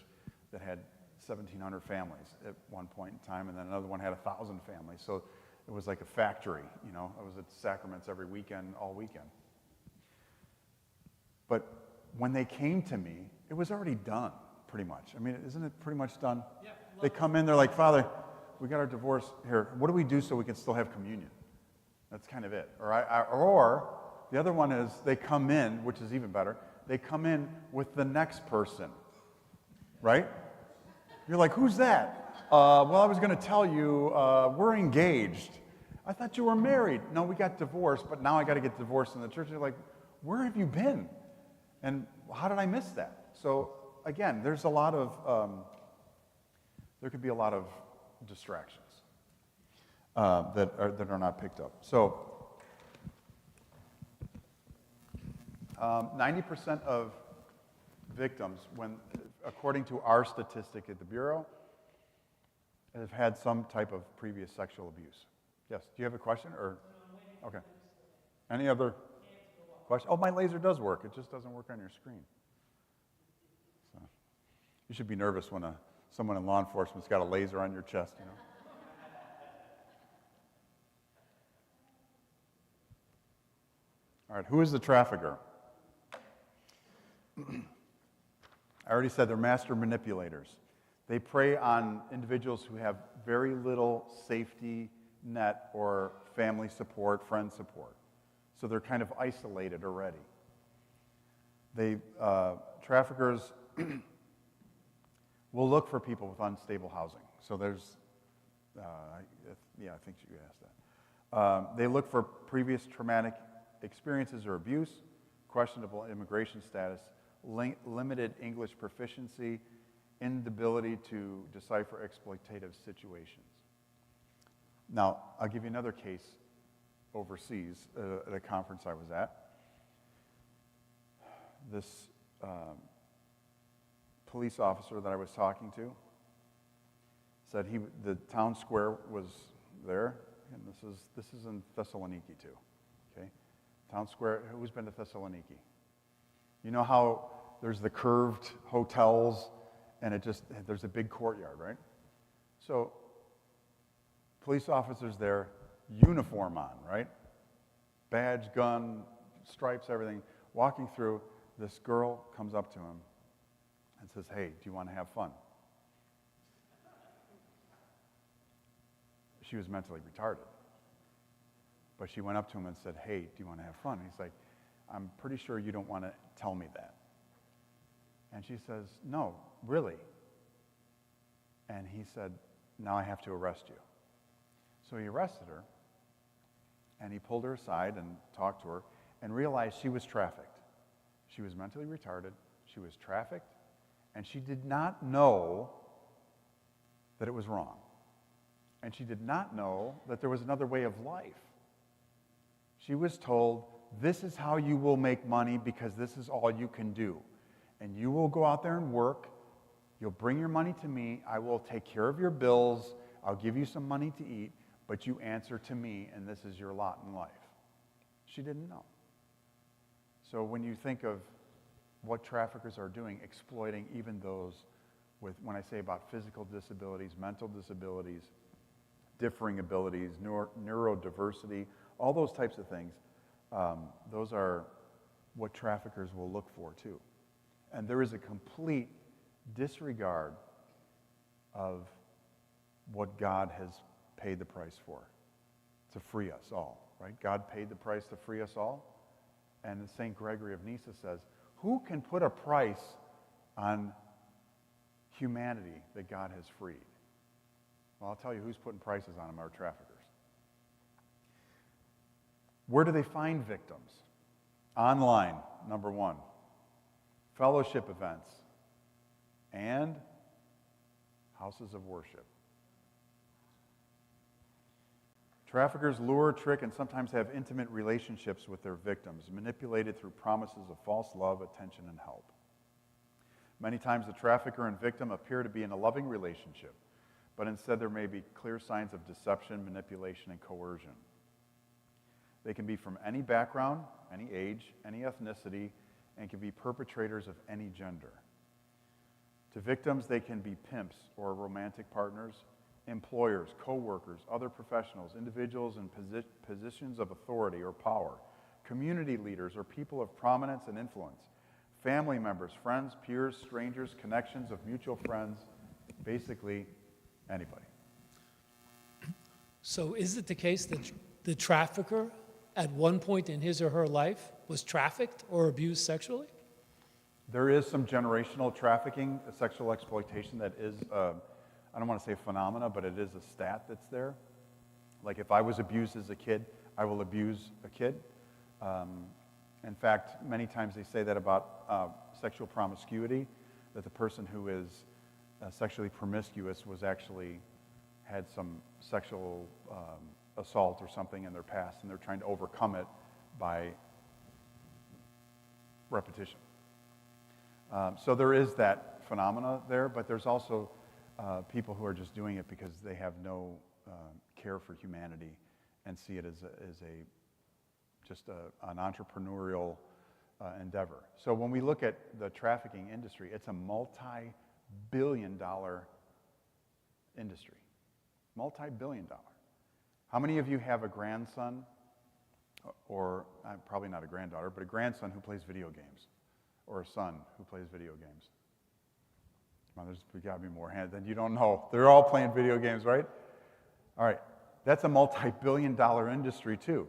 that had 1,700 families at one point in time, and then another one had 1,000 families. So it was like a factory, you know. I was at sacraments every weekend, all weekend. But when they came to me, it was already done, pretty much. I mean, isn't it pretty much done? Yeah. They come in, they're like, Father, we got our divorce here. What do we do so we can still have communion? That's kind of it. Or the other one is they come in, which is even better, they come in with the next person, right? You're like, who's that? Well, I was going to tell you, we're engaged. I thought you were married. No, we got divorced, but now I got to get divorced in the church. You're like, where have you been? And how did I miss that? So again, there's a lot of, there could be a lot of distractions that are not picked up. So 90% of victims, according to our statistic at the Bureau, have had some type of previous sexual abuse. Yes, do you have a question? Or okay. Any other question? Oh, my laser does work. It just doesn't work on your screen. So you should be nervous when someone in law enforcement's got a laser on your chest, you know. All right, who is the trafficker? I already said they're master manipulators. They prey on individuals who have very little safety net or family support, friend support. So they're kind of isolated already. Traffickers will look for people with unstable housing. So there's, I think you asked that. They look for previous traumatic experiences or abuse, questionable immigration status, limited English proficiency, inability to decipher exploitative situations. Now, I'll give you another case overseas at a conference I was at. This police officer that I was talking to said the town square was there, and this is in Thessaloniki too. Okay, town square. Who's been to Thessaloniki? You know how there's the curved hotels, and there's a big courtyard, right? So, police officers there, uniform on, right? Badge, gun, stripes, everything. Walking through, this girl comes up to him and says, "Hey, do you want to have fun?" She was mentally retarded. But she went up to him and said, "Hey, do you want to have fun?" And he's like, "I'm pretty sure you don't want to tell me that." And she says, "No, really." And he said, "Now I have to arrest you." So he arrested her, and he pulled her aside and talked to her and realized she was trafficked. She was mentally retarded, she was trafficked, and she did not know that it was wrong. And she did not know that there was another way of life. She was told, this is how you will make money because this is all you can do. And you will go out there and work. You'll bring your money to me. I will take care of your bills. I'll give you some money to eat, but you answer to me, and this is your lot in life. She didn't know. So when you think of what traffickers are doing, exploiting even those with, when I say about physical disabilities, mental disabilities, differing abilities, neurodiversity, all those types of things, those are what traffickers will look for too. And there is a complete disregard of what God has paid the price for, to free us all, right? God paid the price to free us all. And St. Gregory of Nyssa says, who can put a price on humanity that God has freed? Well, I'll tell you who's putting prices on them are traffickers. Where do they find victims? Online, number one. Fellowship events. And houses of worship. Traffickers lure, trick, and sometimes have intimate relationships with their victims, manipulated through promises of false love, attention, and help. Many times the trafficker and victim appear to be in a loving relationship, but instead there may be clear signs of deception, manipulation, and coercion. They can be from any background, any age, any ethnicity, and can be perpetrators of any gender. To victims, they can be pimps or romantic partners, employers, co-workers, other professionals, individuals in positions of authority or power, community leaders or people of prominence and influence, family members, friends, peers, strangers, connections of mutual friends, basically anybody. So is it the case that the trafficker at one point in his or her life was trafficked or abused sexually? There is some generational trafficking, sexual exploitation that is, I don't want to say phenomena, but it is a stat that's there. Like if I was abused as a kid, I will abuse a kid. In fact, many times they say that about sexual promiscuity, that the person who is sexually promiscuous was actually had some sexual assault or something in their past, and they're trying to overcome it by repetition. So there is that phenomena there, but there's also people who are just doing it because they have no care for humanity and see it as an entrepreneurial endeavor. So when we look at the trafficking industry, it's a multi-billion-dollar industry. Multi-billion-dollar. How many of you have a grandson, or probably not a granddaughter, but a grandson who plays video games, or a son who plays video games? Well, there's got to be more hands than you don't know. They're all playing video games, right? All right. That's a multi-billion-dollar industry, too.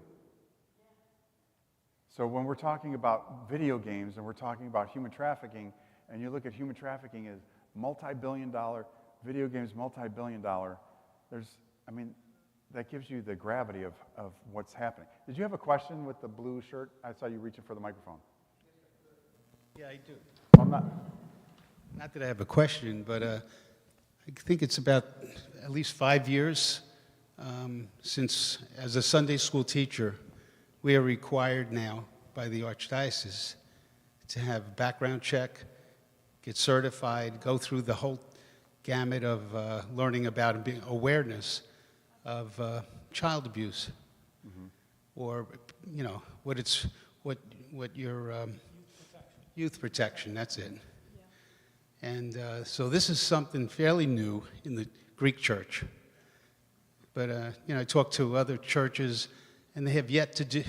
So when we're talking about video games and we're talking about human trafficking, and you look at human trafficking as multi-billion-dollar, video games multi-billion-dollar, that gives you the gravity of what's happening. Did you have a question with the blue shirt? I saw you reaching for the microphone. Yeah, I do. I'm not. Not that I have a question, but I think it's about at least 5 years since, as a Sunday school teacher, we are required now by the Archdiocese to have a background check, get certified, go through the whole gamut of learning about and being awareness of child abuse, or what your youth protection. That's it. And so this is something fairly new in the Greek church. But, I talked to other churches, and they have yet to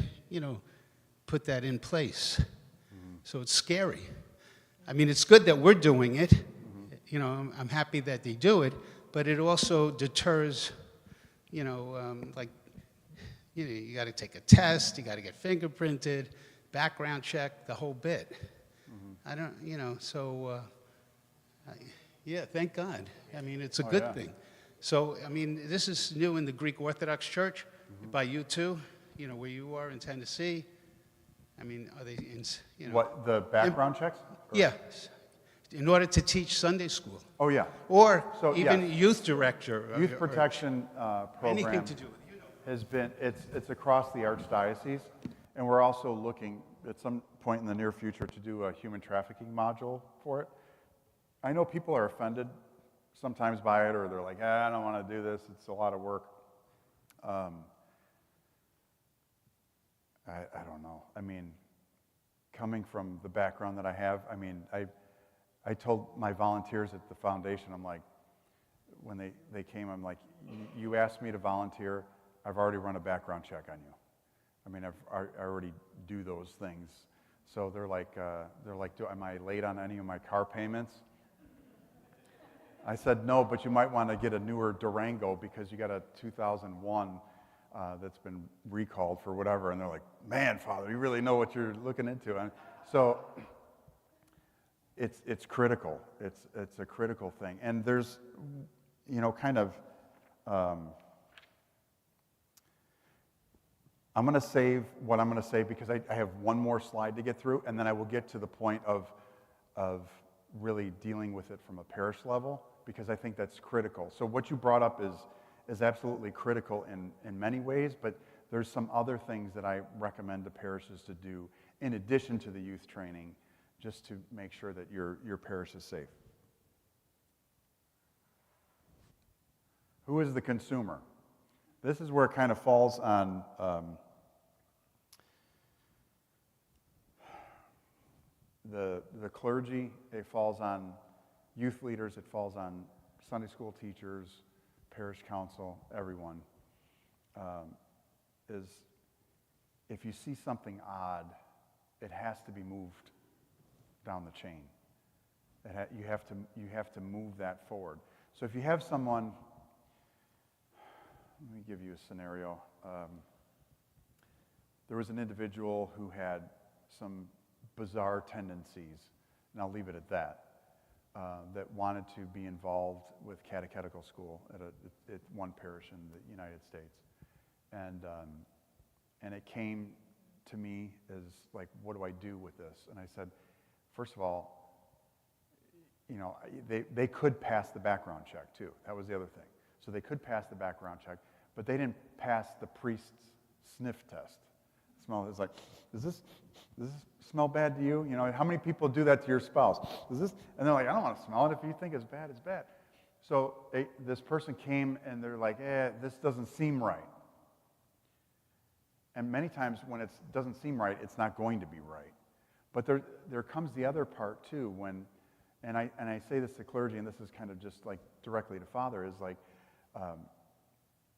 put that in place. So it's scary. I mean, it's good that we're doing it. I'm happy that they do it, but it also deters, you got to take a test, you got to get fingerprinted, background check, the whole bit. I don't, yeah, thank God. I mean, it's a good thing. So, this is new in the Greek Orthodox Church, by you too, where you are in Tennessee. Are they in, What, the background checks? Yeah, in order to teach Sunday school. Oh, yeah. Or So, even yes. youth director. Youth protection program anything to do with has been, it's across the Archdiocese, and we're also looking at some point in the near future to do a human trafficking module for it. I know people are offended sometimes by it, or they're like, I don't want to do this, it's a lot of work. I don't know. Coming from the background that I have, I told my volunteers at the foundation, I'm like, when they came, I'm like, you asked me to volunteer, I've already run a background check on you. I already do those things. So they're like, am I late on any of my car payments? I said, no, but you might want to get a newer Durango because you got a 2001 that's been recalled for whatever. And they're like, man, Father, you really know what you're looking into. And so it's critical. It's a critical thing. And there's, kind of, I'm going to save what I'm going to say because I have one more slide to get through, and then I will get to the point of really dealing with it from a parish level, because I think that's critical. So what you brought up is absolutely critical in many ways, but there's some other things that I recommend the parishes to do in addition to the youth training, just to make sure that your parish is safe. Who is the consumer? This is where it kind of falls on the clergy, it falls on youth leaders, it falls on Sunday school teachers, parish council, everyone. Is if you see something odd, it has to be moved down the chain. You have to move that forward. So if you have someone, let me give you a scenario. There was an individual who had some bizarre tendencies, and I'll leave it at that, that wanted to be involved with catechetical school at one parish in the United States. And it came to me as like, what do I do with this? And I said, first of all, they could pass the background check too. That was the other thing. So they could pass the background check, but they didn't pass the priest's sniff test. Smell is like, does this smell bad to you? How many people do that to your spouse? And they're like, I don't want to smell it. If you think it's bad, it's bad. So this person came and they're like, this doesn't seem right. And many times when it doesn't seem right, it's not going to be right. But there comes the other part too, and I say this to clergy, and this is kind of just like directly to Father, is like,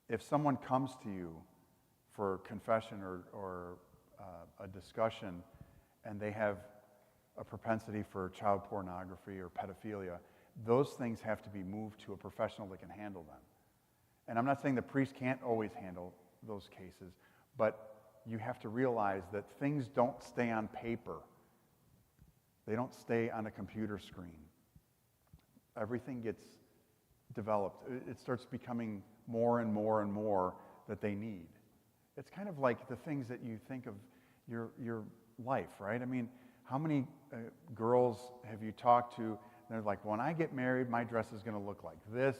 if someone comes to you for confession or a discussion, and they have a propensity for child pornography or pedophilia, those things have to be moved to a professional that can handle them. And I'm not saying the priest can't always handle those cases, but you have to realize that things don't stay on paper. They don't stay on a computer screen. Everything gets developed. It starts becoming more and more and more that they need. It's kind of like the things that you think of your life, right? I mean, how many girls have you talked to, and they're like, when I get married, my dress is going to look like this,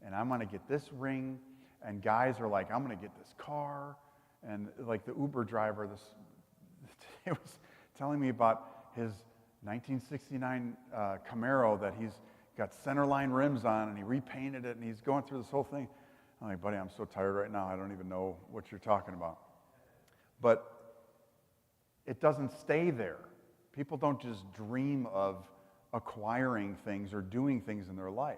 and I'm going to get this ring, and guys are like, I'm going to get this car, and like the Uber driver, he was telling me about his 1969 Camaro that he's got centerline rims on, and he repainted it, and he's going through this whole thing. I'm like, buddy, I'm so tired right now, I don't even know what you're talking about. But it doesn't stay there. People don't just dream of acquiring things or doing things in their life.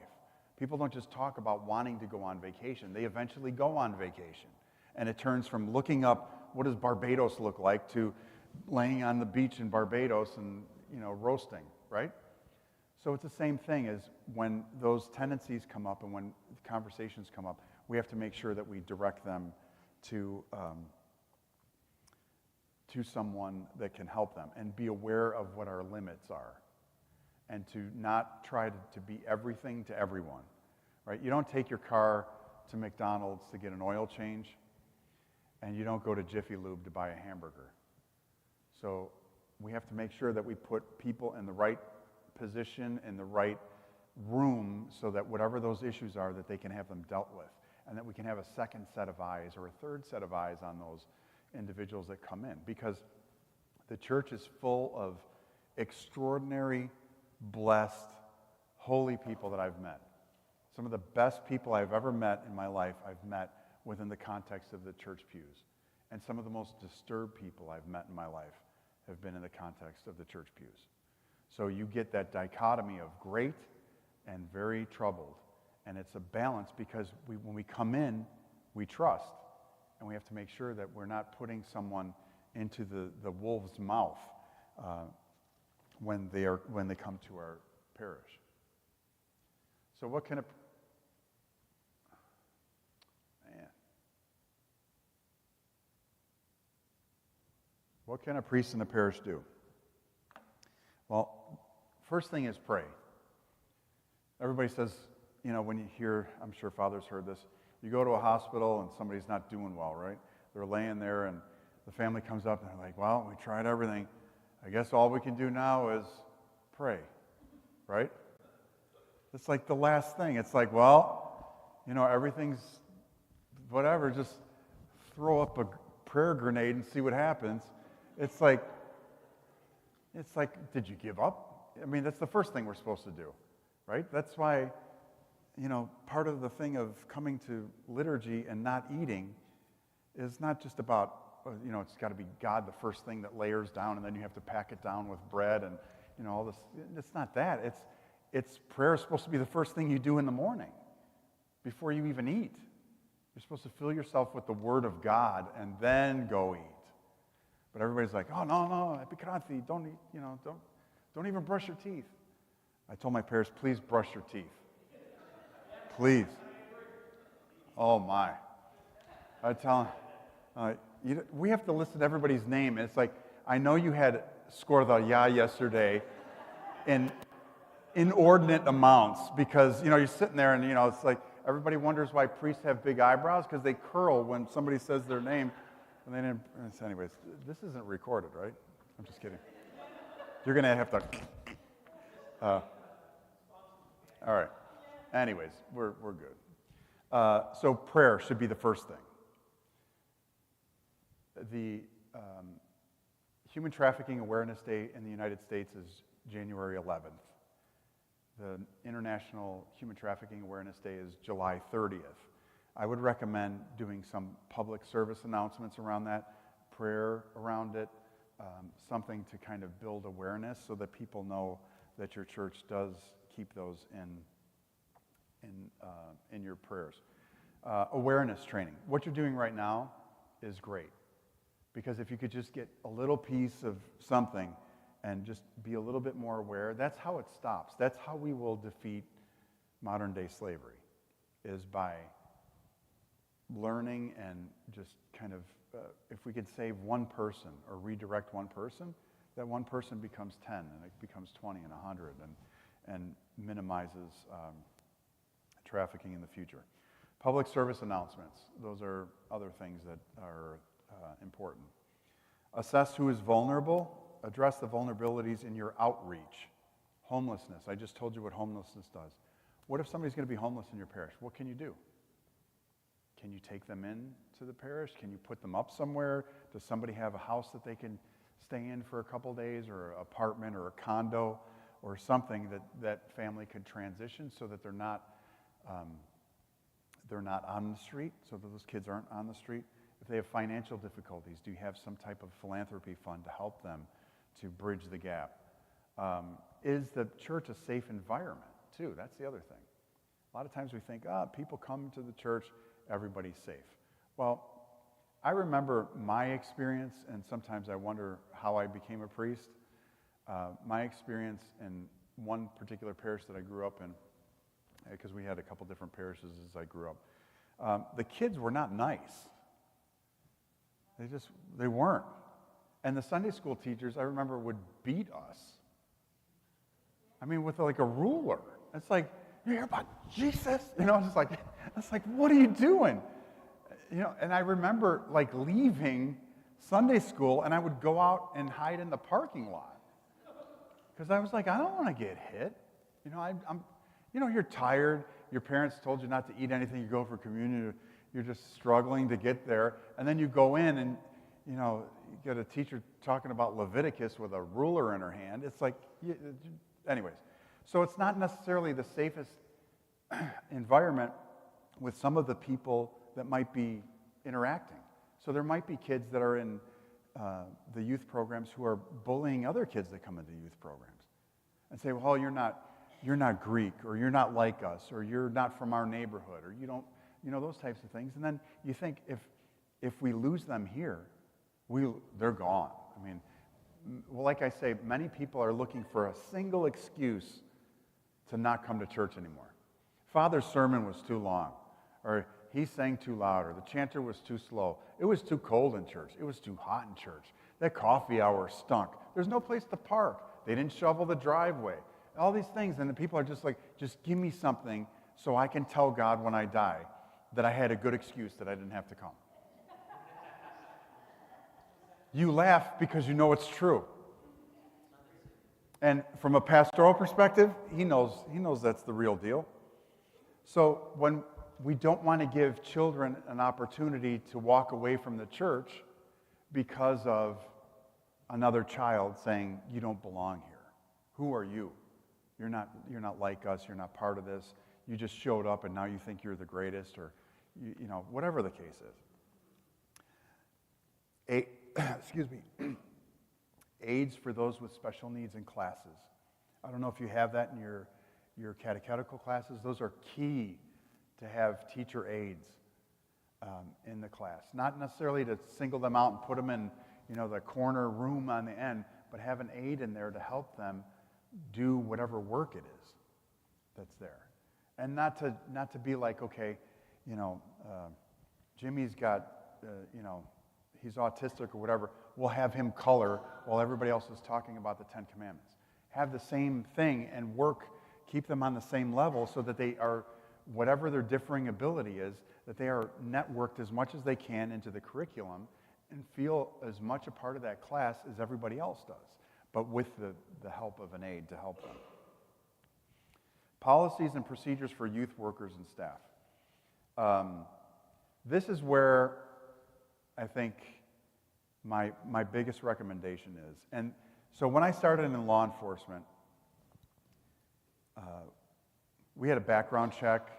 People don't just talk about wanting to go on vacation. They eventually go on vacation. And it turns from looking up what does Barbados look like to laying on the beach in Barbados and roasting, right? So it's the same thing as when those tendencies come up and when conversations come up, we have to make sure that we direct them to someone that can help them and be aware of what our limits are and to not try to be everything to everyone, right? You don't take your car to McDonald's to get an oil change, and you don't go to Jiffy Lube to buy a hamburger. So we have to make sure that we put people in the right position, in the right room, so that whatever those issues are, that they can have them dealt with, and that we can have a second set of eyes or a third set of eyes on those individuals that come in, because the church is full of extraordinary, blessed, holy people that I've met. Some of the best people I've ever met in my life, I've met within the context of the church pews. And some of the most disturbed people I've met in my life have been in the context of the church pews. So you get that dichotomy of great and very troubled. And it's a balance because when we come in, we trust. And we have to make sure that we're not putting someone into the wolf's mouth when they come to our parish. So what can what can a priest in a parish do? Well, First thing is pray. Everybody says, when you hear, I'm sure Father's heard this, you go to a hospital and somebody's not doing well, right? They're laying there and the family comes up and they're like, well, we tried everything. I guess all we can do now is pray, right? It's like the last thing. It's like, well, everything's whatever, just throw up a prayer grenade and see what happens. It's like, did you give up? I mean, that's the first thing we're supposed to do, right? That's why, part of the thing of coming to liturgy and not eating is not just about, it's got to be God the first thing that layers down, and then you have to pack it down with bread and, all this. It's not that. It's prayer is supposed to be the first thing you do in the morning before you even eat. You're supposed to fill yourself with the Word of God and then go eat. But everybody's like, oh, no, epikranthi, don't eat, don't even brush your teeth. I told my parents, please brush your teeth. Please. Oh, my. I tell them, we have to listen to everybody's name. And it's like, I know you had skordalya yesterday in inordinate amounts because, you're sitting there and, it's like everybody wonders why priests have big eyebrows because they curl when somebody says their name. And they didn't, anyways, this isn't recorded, right? I'm just kidding. You're going to have to, all right. Anyways, we're good. So prayer should be the first thing. The Human Trafficking Awareness Day in the United States is January 11th. The International Human Trafficking Awareness Day is July 30th. I would recommend doing some public service announcements around that, prayer around it, something to kind of build awareness so that people know that your church does keep those in your prayers. Awareness training. What you're doing right now is great. Because if you could just get a little piece of something and just be a little bit more aware, that's how it stops. That's how we will defeat modern-day slavery, is by learning and just kind of, if we could save one person or redirect one person, that one person becomes 10, and it becomes 20 and 100, and minimizes trafficking in the future. Public service announcements. Those are other things that are important. Assess who is vulnerable. Address the vulnerabilities in your outreach. Homelessness. I just told you what homelessness does. What if somebody's going to be homeless in your parish? What can you do? Can you take them in to the parish? Can you put them up somewhere? Does somebody have a house that they can stay in for a couple days, or an apartment or a condo or something that family could transition so that they're not on the street, so that those kids aren't on the street? If they have financial difficulties, do you have some type of philanthropy fund to help them to bridge the gap? Is the church a safe environment, too? That's the other thing. A lot of times we think, people come to the church, everybody's safe. Well, I remember my experience, and sometimes I wonder how I became a priest. My experience in one particular parish that I grew up in, because we had a couple different parishes as I grew up, the kids were not nice. They weren't. And the Sunday school teachers, I remember, would beat us. I mean, with like a ruler. It's like, you hear about Jesus? It's like, what are you doing? And I remember like leaving Sunday school, and I would go out and hide in the parking lot. Because I was like, I don't want to get hit. You're tired. Your parents told you not to eat anything. You go for communion. You're just struggling to get there. And then you go in and, you get a teacher talking about Leviticus with a ruler in her hand. It's like, anyways. So it's not necessarily the safest environment with some of the people that might be interacting. So there might be kids that are in the youth programs who are bullying other kids that come into youth programs and say, well, you're not Greek, or you're not like us, or you're not from our neighborhood, or you don't, those types of things. And then you think if we lose them here, they're gone. I mean, well, like I say, many people are looking for a single excuse to not come to church anymore. Father's sermon was too long, or he sang too loud, or the chanter was too slow. It was too cold in church. It was too hot in church. That coffee hour stunk. There's no place to park. They didn't shovel the driveway. all these things. And the people are just like, just give me something so I can tell God when I die that I had a good excuse that I didn't have to come. You laugh because you know it's true. And from a pastoral perspective, he knows that's the real deal. So when we don't want to give children an opportunity to walk away from the church because of another child saying, you don't belong here. Who are you? You're not like us. You're not part of this. You just showed up and now you think you're the greatest, or you know, whatever the case is. Excuse me. Aids for those with special needs in classes. I don't know if you have that in your catechetical classes. Those are key to have teacher aides in the class. Not necessarily to single them out and put them in, you know, the corner room on the end, but have an aide in there to help them do whatever work it is that's there. And not to be like, okay, you know, Jimmy's got, you know, he's autistic or whatever, we'll have him color while everybody else is talking about the Ten Commandments. Have the same thing and work, keep them on the same level so that they are, whatever their differing ability is, that they are networked as much as they can into the curriculum and feel as much a part of that class as everybody else does, but with the help of an aide to help them. Policies and procedures for youth workers and staff. This is where I think my biggest recommendation is. And so when I started in law enforcement, we had a background check,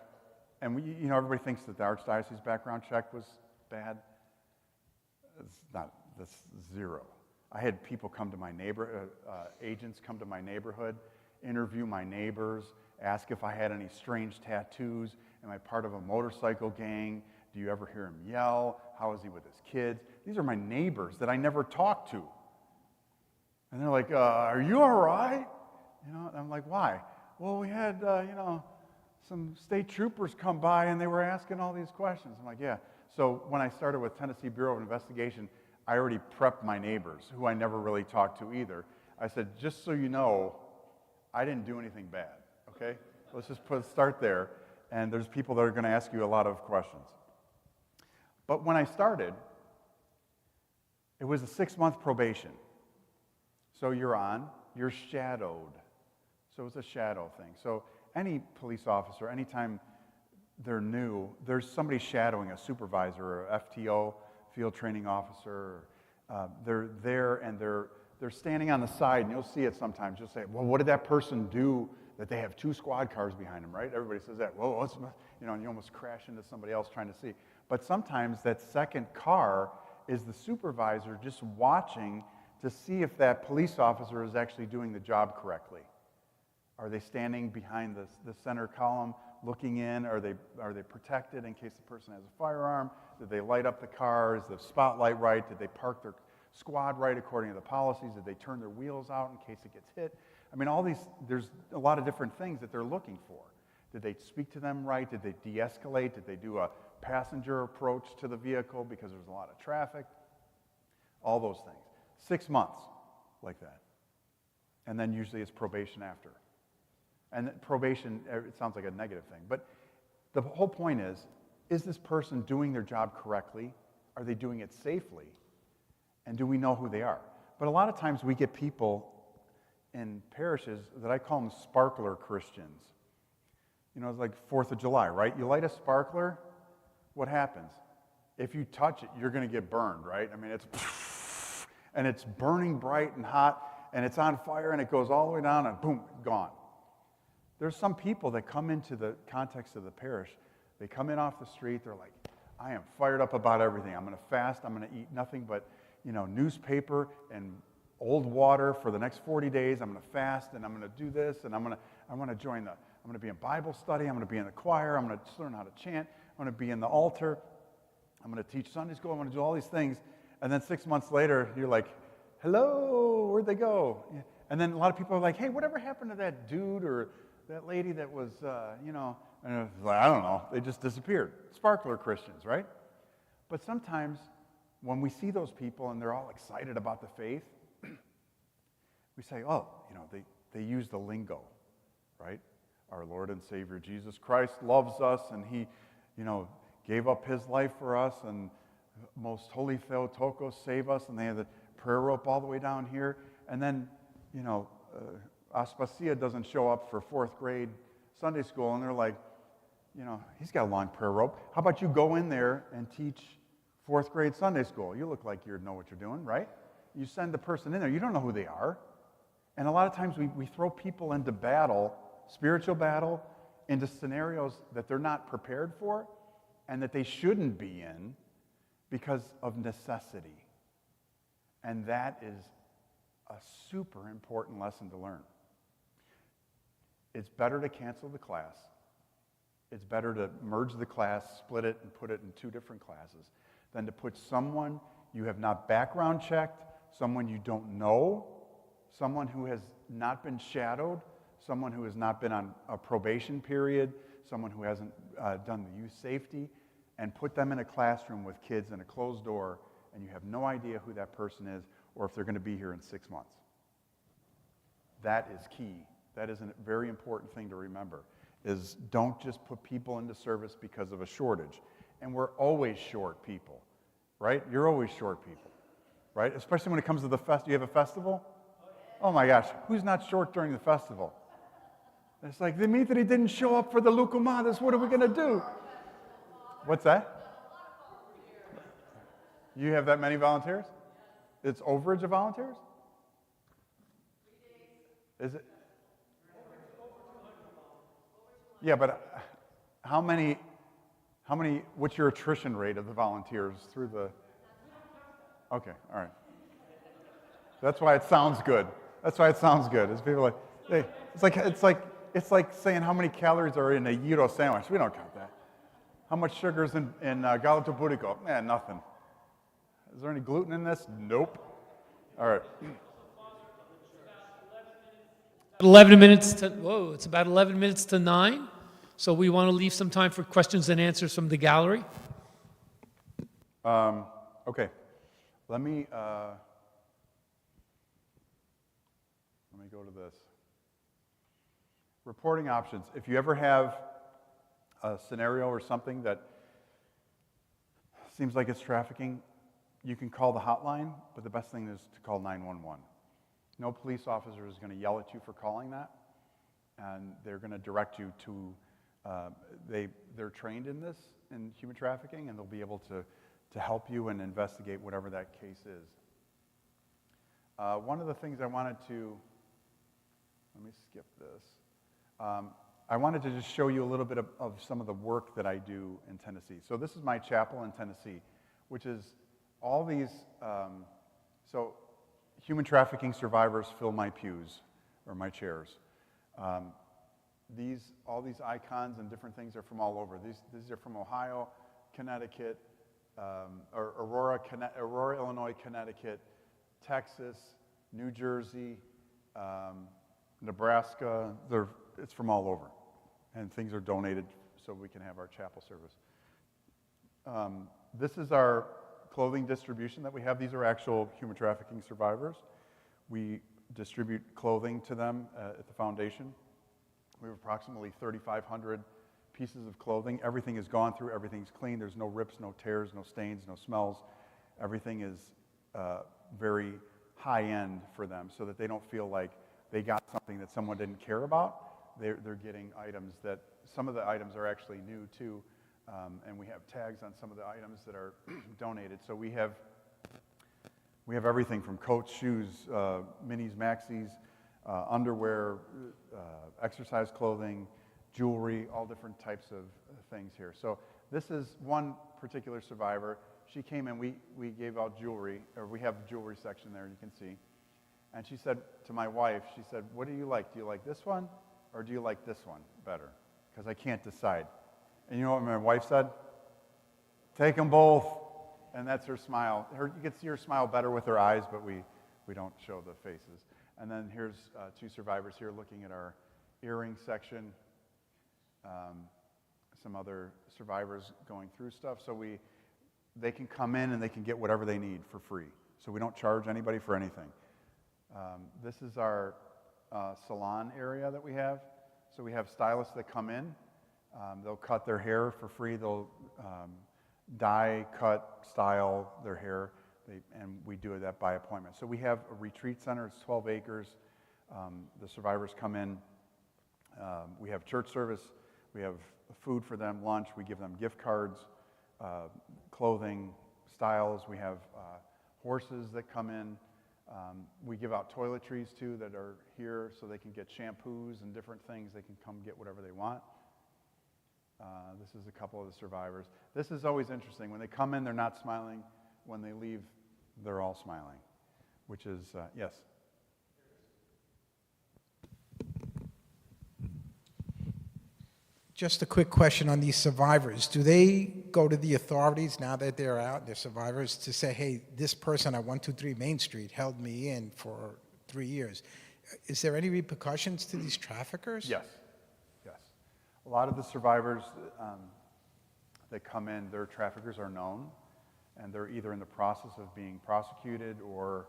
and you know, everybody thinks that the Archdiocese background check was bad. It's not. That's zero. I had people come to my agents come to my neighborhood, interview my neighbors, ask if I had any strange tattoos. Am I part of a motorcycle gang? Do you ever hear him yell? How is he with his kids? These are my neighbors that I never talked to. And they're like, are you all right? You know, and I'm like, why? Well, we had, you know, some state troopers come by and they were asking all these questions. I'm like, yeah. So when I started with Tennessee Bureau of Investigation, I already prepped my neighbors, who I never really talked to either. I said, just so you know, I didn't do anything bad, okay? Let's just start there. And there's people that are going to ask you a lot of questions. But when I started, it was a 6-month probation. So you're shadowed. So it's a shadow thing. So any police officer, anytime they're new, there's somebody shadowing, a supervisor or a FTO, field training officer. They're there and they're standing on the side, and you'll see it sometimes. You'll say, well, what did that person do that they have 2 squad cars behind them, right? Everybody says that. Well, what's, you know, and you almost crash into somebody else trying to see. But sometimes that second car is the supervisor just watching to see if that police officer is actually doing the job correctly. Are they standing behind the center column looking in? Are they protected in case the person has a firearm? Did they light up the car? Is the spotlight right? Did they park their squad right according to the policies? Did they turn their wheels out in case it gets hit? I mean, all these, there's a lot of different things that they're looking for. Did they speak to them right? Did they de-escalate? Did they do a passenger approach to the vehicle because there's a lot of traffic? All those things. 6 months like that. And then usually it's probation after. And probation, it sounds like a negative thing, but the whole point is this person doing their job correctly? Are they doing it safely? And do we know who they are? But a lot of times we get people in parishes that I call them sparkler Christians. You know, it's like 4th of July, right? You light a sparkler, what happens? If you touch it, you're going to get burned, right? I mean, and it's burning bright and hot, and it's on fire, and it goes all the way down, and boom, gone. There's some people that come into the context of the parish. They come in off the street. They're like, I am fired up about everything. I'm going to fast. I'm going to eat nothing but, you know, newspaper and old water for the next 40 days. I'm going to fast, and I'm going to do this, and I'm going to be in Bible study. I'm going to be in the choir. I'm going to learn how to chant. I'm going to be in the altar. I'm going to teach Sunday school. I'm going to do all these things. And then 6 months later, you're like, hello, where'd they go? And then a lot of people are like, hey, whatever happened to that dude or that lady that was, you know, and it was like, I don't know, they just disappeared. Sparkler Christians, right? But sometimes when we see those people and they're all excited about the faith, we say, oh, you know, they use the lingo. right? Our Lord and Savior Jesus Christ loves us, and he, gave up his life for us, and Most Holy Theotokos save us, and they have the prayer rope all the way down here. And then, Aspasia doesn't show up for 4th grade Sunday school, and they're like, he's got a long prayer rope. How about you go in there and teach 4th grade Sunday school? You look like you know what you're doing, right? You send the person in there. You don't know who they are. And a lot of times we throw people into battle, spiritual battle, into scenarios that they're not prepared for and that they shouldn't be in because of necessity. And that is a super important lesson to learn. It's better to cancel the class. It's better to merge the class, split it, and put it in 2 different classes than to put someone you have not background checked, someone you don't know, someone who has not been shadowed, someone who has not been on a probation period, someone who hasn't done the youth safety, and put them in a classroom with kids in a closed door, and you have no idea who that person is or if they're going to be here in 6 months. That is key. That is a very important thing to remember, is don't just put people into service because of a shortage. And we're always short people, right? You're always short people, right? Especially when it comes to the festival. You have a festival? Oh my gosh, who's not short during the festival? It's like, Dimitri didn't show up for the Lukumadas. What are we going to do? What's that? You have that many volunteers? It's overage of volunteers? Is it? Yeah, but how many, what's your attrition rate of the volunteers through the? Okay, all right. That's why it sounds good. That's why it sounds good. It's people like, hey, it's like saying how many calories are in a gyro sandwich. We don't count that. How much sugar is in galato burico? Nothing. Is there any gluten in this? Nope. All right. 11 minutes to, it's about 11 minutes to 9. So we want to leave some time for questions and answers from the gallery. Okay. Let me go to this. Reporting options. If you ever have a scenario or something that seems like it's trafficking, you can call the hotline, but the best thing is to call 911. No police officer is going to yell at you for calling that, and they're going to direct you to, they're trained in this, in human trafficking, and they'll be able to help you and investigate whatever that case is. One of the things I wanted to, let me skip this. I wanted to just show you a little bit of some of the work that I do in Tennessee. So this is my chapel in Tennessee, which is all these, so human trafficking survivors fill my pews or my chairs. All these icons and different things are from all over. These are from Ohio, Connecticut, or Aurora, Illinois, Connecticut, Texas, New Jersey, Nebraska. It's from all over, and things are donated so we can have our chapel service. This is our clothing distribution that we have. These are actual human trafficking survivors. We distribute clothing to them at the foundation. We have approximately 3,500 pieces of clothing. Everything is gone through. Everything's clean. There's no rips, no tears, no stains, no smells. Everything is very high-end for them so that they don't feel like they got something that someone didn't care about. They're getting items that, some of the items are actually new too, and we have tags on some of the items that are donated. So we have everything from coats, shoes, minis, maxis, underwear, exercise clothing, jewelry, all different types of things here. So this is one particular survivor. She came in, we gave out jewelry, or we have a jewelry section there, you can see. And she said to my wife, she said, what do you like? Do you like this one, or do you like this one better? Because I can't decide. And you know what my wife said? Take them both. And that's her smile. You can see her smile better with her eyes, but we don't show the faces. And then here's 2 survivors here looking at our earring section. Some other survivors going through stuff. So they can come in and they can get whatever they need for free. So we don't charge anybody for anything. This is our salon area that we have. So we have stylists that come in. They'll cut their hair for free. They'll dye, cut, style their hair, and we do that by appointment. So we have a retreat center. It's 12 acres. The survivors come in. We have church service. We have food for them, lunch. We give them gift cards, clothing, styles. We have horses that come in. We give out toiletries too that are here so they can get shampoos and different things. They can come get whatever they want. This is a couple of the survivors. This is always interesting. When they come in, they're not smiling. When they leave, they're all smiling, which is, yes? Just a quick question on these survivors. Do they go to the authorities now that they're out, they're survivors, to say, hey, this person at 123 Main Street held me in for 3 years? Is there any repercussions to these traffickers? Yes, yes. A lot of the survivors that come in, their traffickers are known, and they're either in the process of being prosecuted or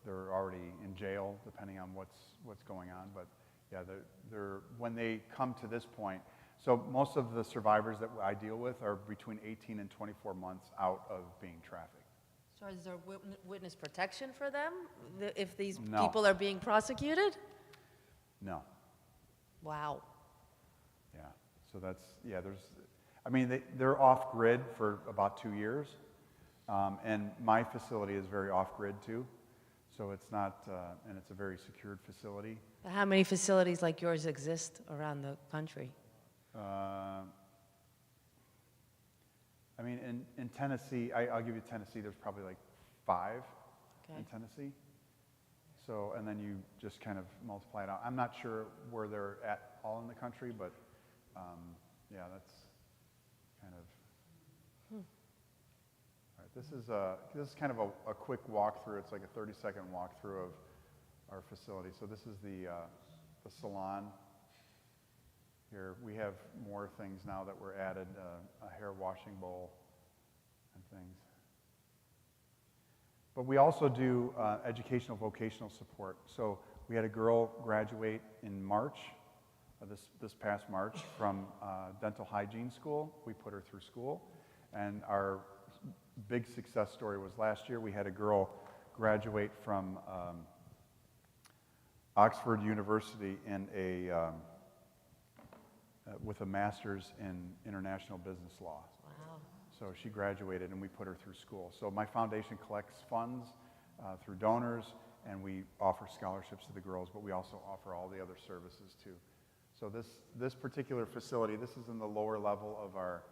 they're already in jail, depending on what's going on. But yeah, they're when they come to this point. So most of the survivors that I deal with are between 18 and 24 months out of being trafficked. So is there witness protection for them if these No. people are being prosecuted? No. Wow. Yeah. So that's, yeah, they're off grid for about 2 years. And my facility is very off grid too. So it's not, and it's a very secured facility. How many facilities like yours exist around the country? I mean, in Tennessee, I'll give you Tennessee, there's probably like 5 in Tennessee. So, and then you just kind of multiply it out. I'm not sure where they're at all in the country, but yeah, that's kind of. All right, this is kind of a quick walkthrough. It's like a 30-second walkthrough of our facility. So this is the salon. Here, we have more things now that were added, a hair washing bowl and things. But we also do educational vocational support. So we had a girl graduate in March, this past March, from dental hygiene school. We put her through school. And our big success story was last year. We had a girl graduate from Oxford University in with a master's in international business law. Wow. So she graduated and we put her through school. So my foundation collects funds through donors, and we offer scholarships to the girls, but we also offer all the other services too. So this particular facility, this is in the lower level of our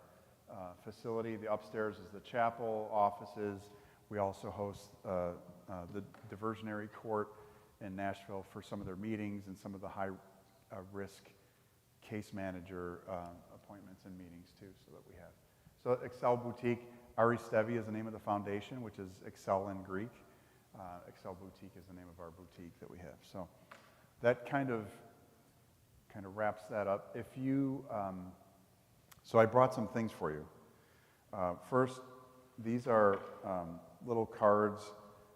facility. The upstairs is the chapel, offices. We also host the diversionary court in Nashville for some of their meetings and some of the high risk case manager appointments and meetings too, so that we have. So Excel Boutique, Ari Stevi is the name of the foundation, which is Excel in Greek. Excel Boutique is the name of our boutique that we have. So that kind of wraps that up. If you, so I brought some things for you. First, these are little cards.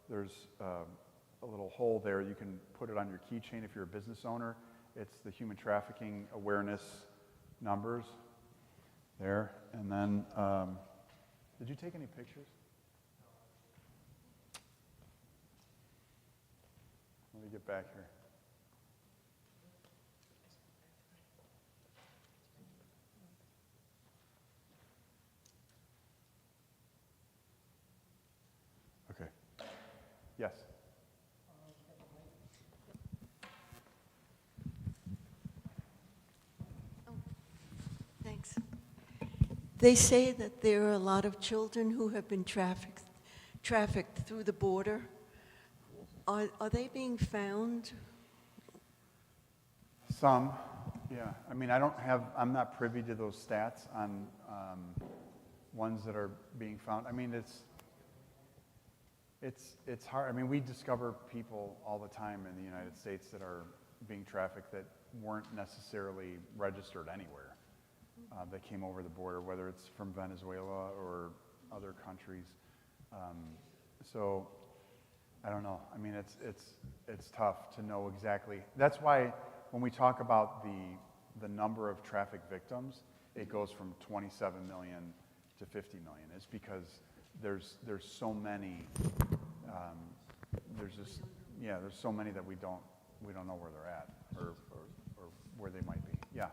There's a little hole there. You can put it on your keychain if you're a business owner. It's the human trafficking awareness numbers there. And then, did you take any pictures? Let me get back here. Okay. Yes. Thanks. They say that there are a lot of children who have been trafficked through the border. Are they being found? Some, yeah. I mean, I'm not privy to those stats on ones that are being found. I mean, it's hard. I mean, we discover people all the time in the United States that are being trafficked that weren't necessarily registered anywhere. That came over the border, whether it's from Venezuela or other countries. So I don't know. I mean, it's tough to know exactly. That's why when we talk about the number of traffic victims, it goes from 27 million to 50 million. It's because there's so many, there's so many that we don't know where they're at or where they might be. Yeah.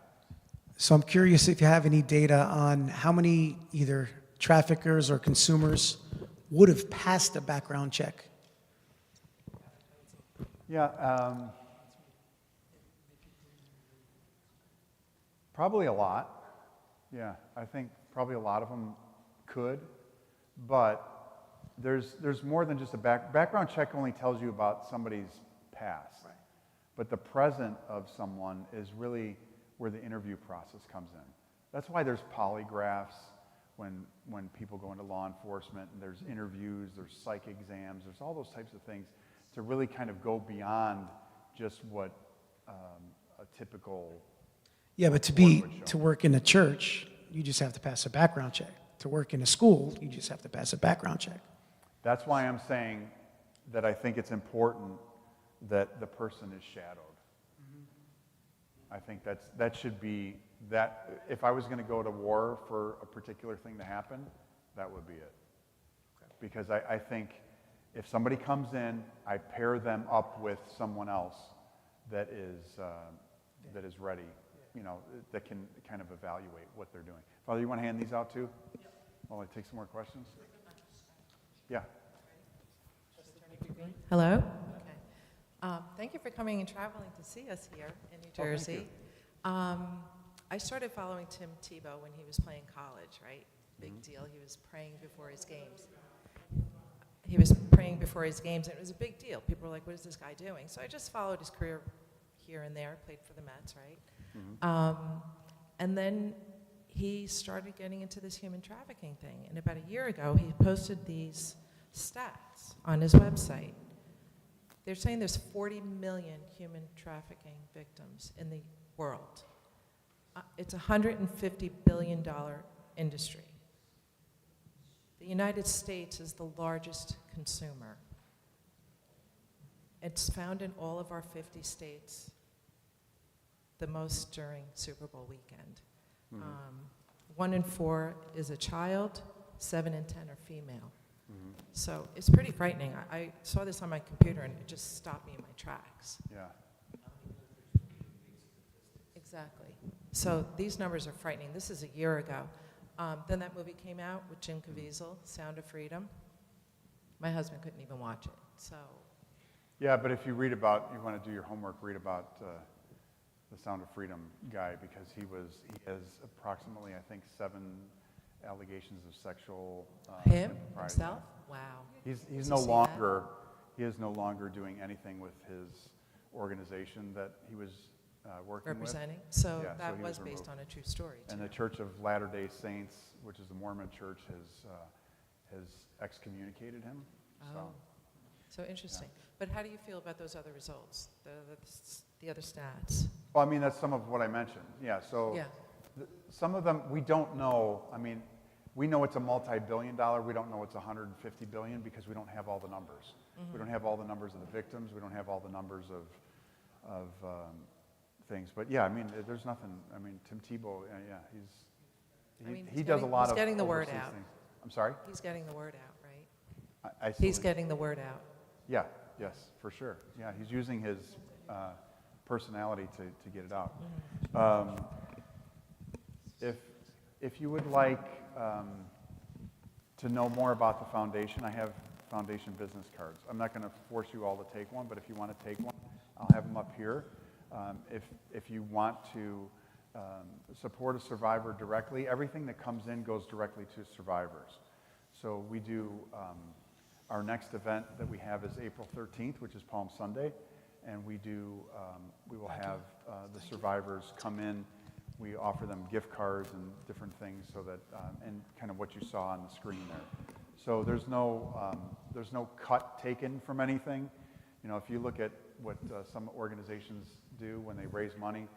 So I'm curious if you have any data on how many either traffickers or consumers would have passed a background check. Yeah, probably a lot. Yeah, I think probably a lot of them could, but there's more than just a background check. Only tells you about somebody's past, right. But the present of someone is really where the interview process comes in. That's why there's polygraphs when people go into law enforcement, and there's interviews, there's psych exams, there's all those types of things to really kind of go beyond just what a typical. Yeah, but to work in a church, you just have to pass a background check. To work in a school, you just have to pass a background check. That's why I'm saying that I think it's important that the person is shadowed. I think that should be that. If I was going to go to war for a particular thing to happen, that would be it. Okay. Because I think if somebody comes in, I pair them up with someone else that is ready, that can kind of evaluate what they're doing. Father, you want to hand these out too? While I take some more questions? Yeah. Hello. Okay. Thank you for coming and traveling to see us here in New Jersey. I started following Tim Tebow when he was playing college, right? Big deal. He was praying before his games. And it was a big deal. People were like, what is this guy doing? So I just followed his career here and there, played for the Mets, right? And then he started getting into this human trafficking thing. And about a year ago, he posted these stats on his website. They're saying there's 40 million human trafficking victims in the world. It's a $150 billion industry. The United States is the largest consumer. It's found in all of our 50 states, the most during Super Bowl weekend. 1 in 4 is a child, 7 in 10 are female. So it's pretty frightening. I saw this on my computer and it just stopped me in my tracks. Yeah. Exactly. So these numbers are frightening. This is a year ago. Then that movie came out with Jim Caviezel, Sound of Freedom. My husband couldn't even watch it. So. Yeah, but if you want to do your homework, read about the Sound of Freedom guy, because he has approximately, I think, 7 allegations of sexual Him impropriety. himself? Wow. He is no longer doing anything with his organization that he was working Representing. with. So Yeah, that he was removed. based on a true story, too. And the Church of Latter-day Saints, which is the Mormon church, has excommunicated him. Oh. So interesting. Yeah. But how do you feel about those other results, the other stats? Well, I mean, that's some of what I mentioned. Yeah, so Yeah. Some of them we don't know. I mean, we know it's a multi-billion dollar. We don't know it's 150 billion because we don't have all the numbers. We don't have all the numbers of the victims. We don't have all the numbers of things. But yeah, I mean, there's nothing. I mean, Tim Tebow, he does a lot of. He's getting the word overseas out. things. I'm sorry? He's getting the word out, right? I still He's think- getting the word out. Yeah, yes, for sure. Yeah, he's using his personality to get it out. If you would like to know more about the foundation, I have foundation business cards. I'm not going to force you all to take one, but if you want to take one, I'll have them up here. If you want to support a survivor directly, everything that comes in goes directly to survivors. So we do, our next event that we have is April 13th, which is Palm Sunday, and we will have the survivors come in. We offer them gift cards and different things, so that and kind of what you saw on the screen there. So there's no cut taken from anything. You know, if you look at what some organizations do when they raise money,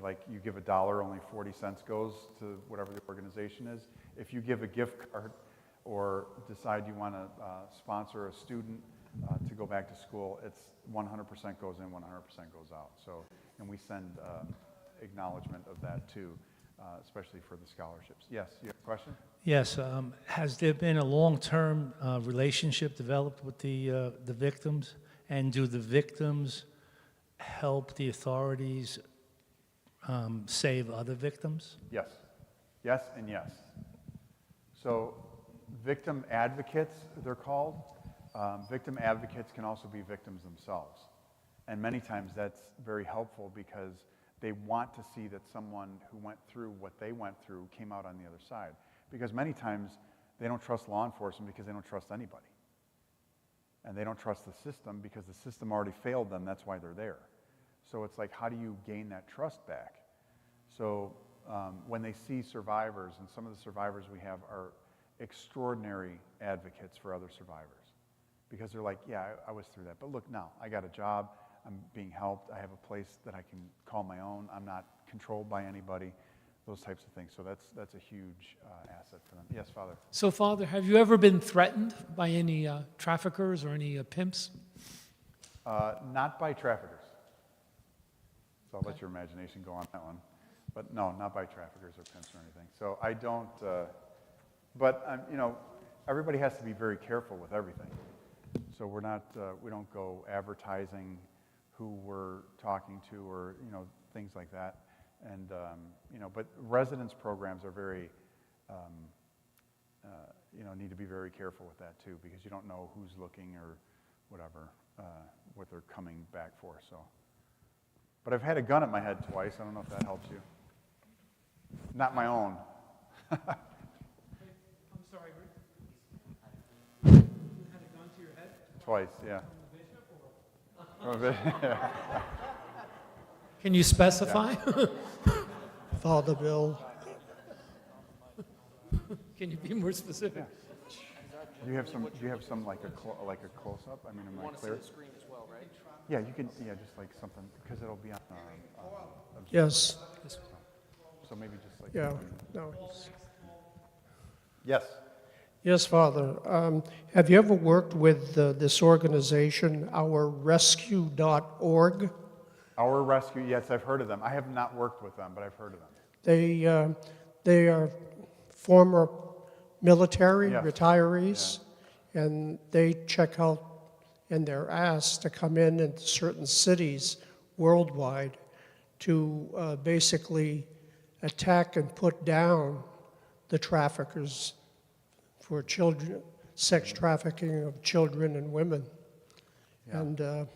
like you give $1, only 40 cents goes to whatever the organization is. If you give a gift card or decide you want to sponsor a student to go back to school, it's 100% goes in, 100% goes out. So, and we send acknowledgement of that too, especially for the scholarships. Yes, you have a question? Yes, has there been a long-term relationship developed with the victims? And do the victims help the authorities save other victims? Yes. Yes and yes. So victim advocates, they're called. Victim advocates can also be victims themselves. And many times that's very helpful because they want to see that someone who went through what they went through came out on the other side. Because many times they don't trust law enforcement because they don't trust anybody. And they don't trust the system because the system already failed them. That's why they're there. So it's like, how do you gain that trust back? So when they see survivors, and some of the survivors we have are extraordinary advocates for other survivors. Because they're like, yeah, I was through that. But look now, I got a job. I'm being helped. I have a place that I can call my own. I'm not controlled by anybody. Those types of things. So that's a huge asset for them. Yes, Father. So, Father, have you ever been threatened by any traffickers or any pimps? Not by traffickers. So I'll let your imagination go on that one. But no, not by traffickers or pimps or anything. So I don't, but you know, everybody has to be very careful with everything. So we're not, we don't go advertising who we're talking to or, you know, things like that. And, you know, but residence programs are very, you know, need to be very careful with that too, because you don't know who's looking or whatever, what they're coming back for, so. But I've had a gun at my head twice. I don't know if that helps you. Not my own. I'm sorry, you had a gun to your head? Twice, yeah. Can you specify? Father Bill. Can you be more specific? Yeah. Do you have some like a close up? I mean, am I clear? the screen as well, right? Yeah, you can. Yeah, just like something because it'll be on. Yes. So maybe just like. Yeah. No. Yes. Yes, Father. Have you ever worked with this organization, OurRescue.org? Our Rescue. Yes, I've heard of them. I have not worked with them, but I've heard of them. They are former military Yes. retirees, and they check out, and they're asked to come into certain cities worldwide to basically attack and put down the traffickers for children, sex trafficking of children and women. Yeah. And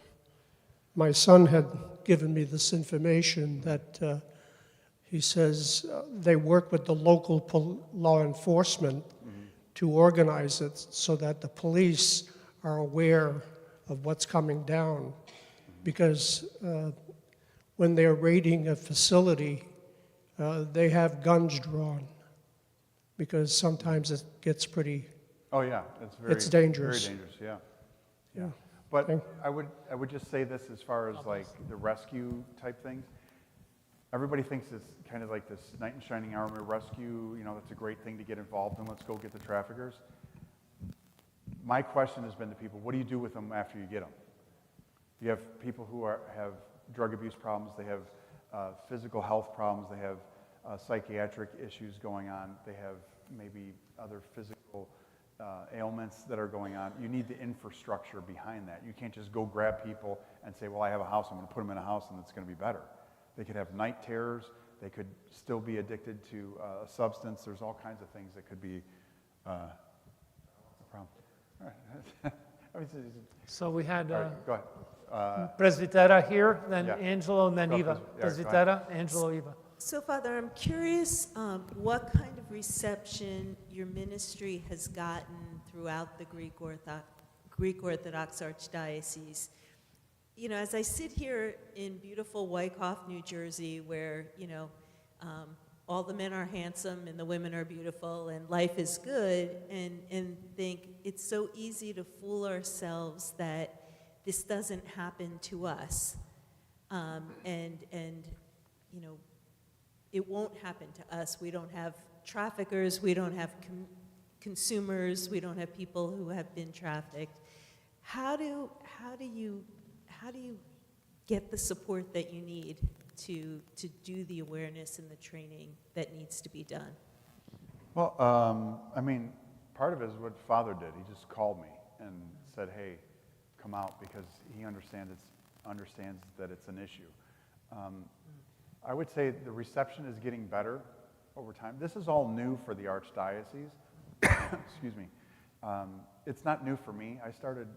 my son had given me this information that he says they work with the local law enforcement to organize it so that the police are aware of what's coming down. Because when they're raiding a facility, they have guns drawn. Because sometimes it gets pretty, Oh yeah, It's dangerous. Very dangerous. Yeah. yeah. But I would just say this as far as like the rescue type things. Everybody thinks it's kind of like this knight in shining armor rescue, you know, that's a great thing to get involved in, let's go get the traffickers. My question has been to people, what do you do with them after you get them? You have people who have drug abuse problems, they have physical health problems, they have psychiatric issues going on, they have maybe other physical ailments that are going on. You need the infrastructure behind that. You can't just go grab people and say, well, I have a house, I'm going to put them in a house and it's going to be better. They could have night terrors. They could still be addicted to a substance. There's all kinds of things that could be a problem. All right. So we had All right, go ahead. Presbytera here, then Yeah. Angelo, and then Go, Eva. yeah, go ahead. Presbytera, Angelo, Eva. So, Father, I'm curious what kind of reception your ministry has gotten throughout the Greek Orthodox Archdiocese. You know, as I sit here in beautiful Wyckoff, New Jersey, where, you know, all the men are handsome and the women are beautiful and life is good, and think it's so easy to fool ourselves that this doesn't happen to us. And you know, it won't happen to us. We don't have traffickers, we don't have consumers, we don't have people who have been trafficked. How do you get the support that you need to do the awareness and the training that needs to be done? Well, I mean, part of it is what Father did. He just called me and said, hey, come out, because he understands that it's an issue. I would say the reception is getting better over time. This is all new for the Archdiocese. Excuse me. It's not new for me. I started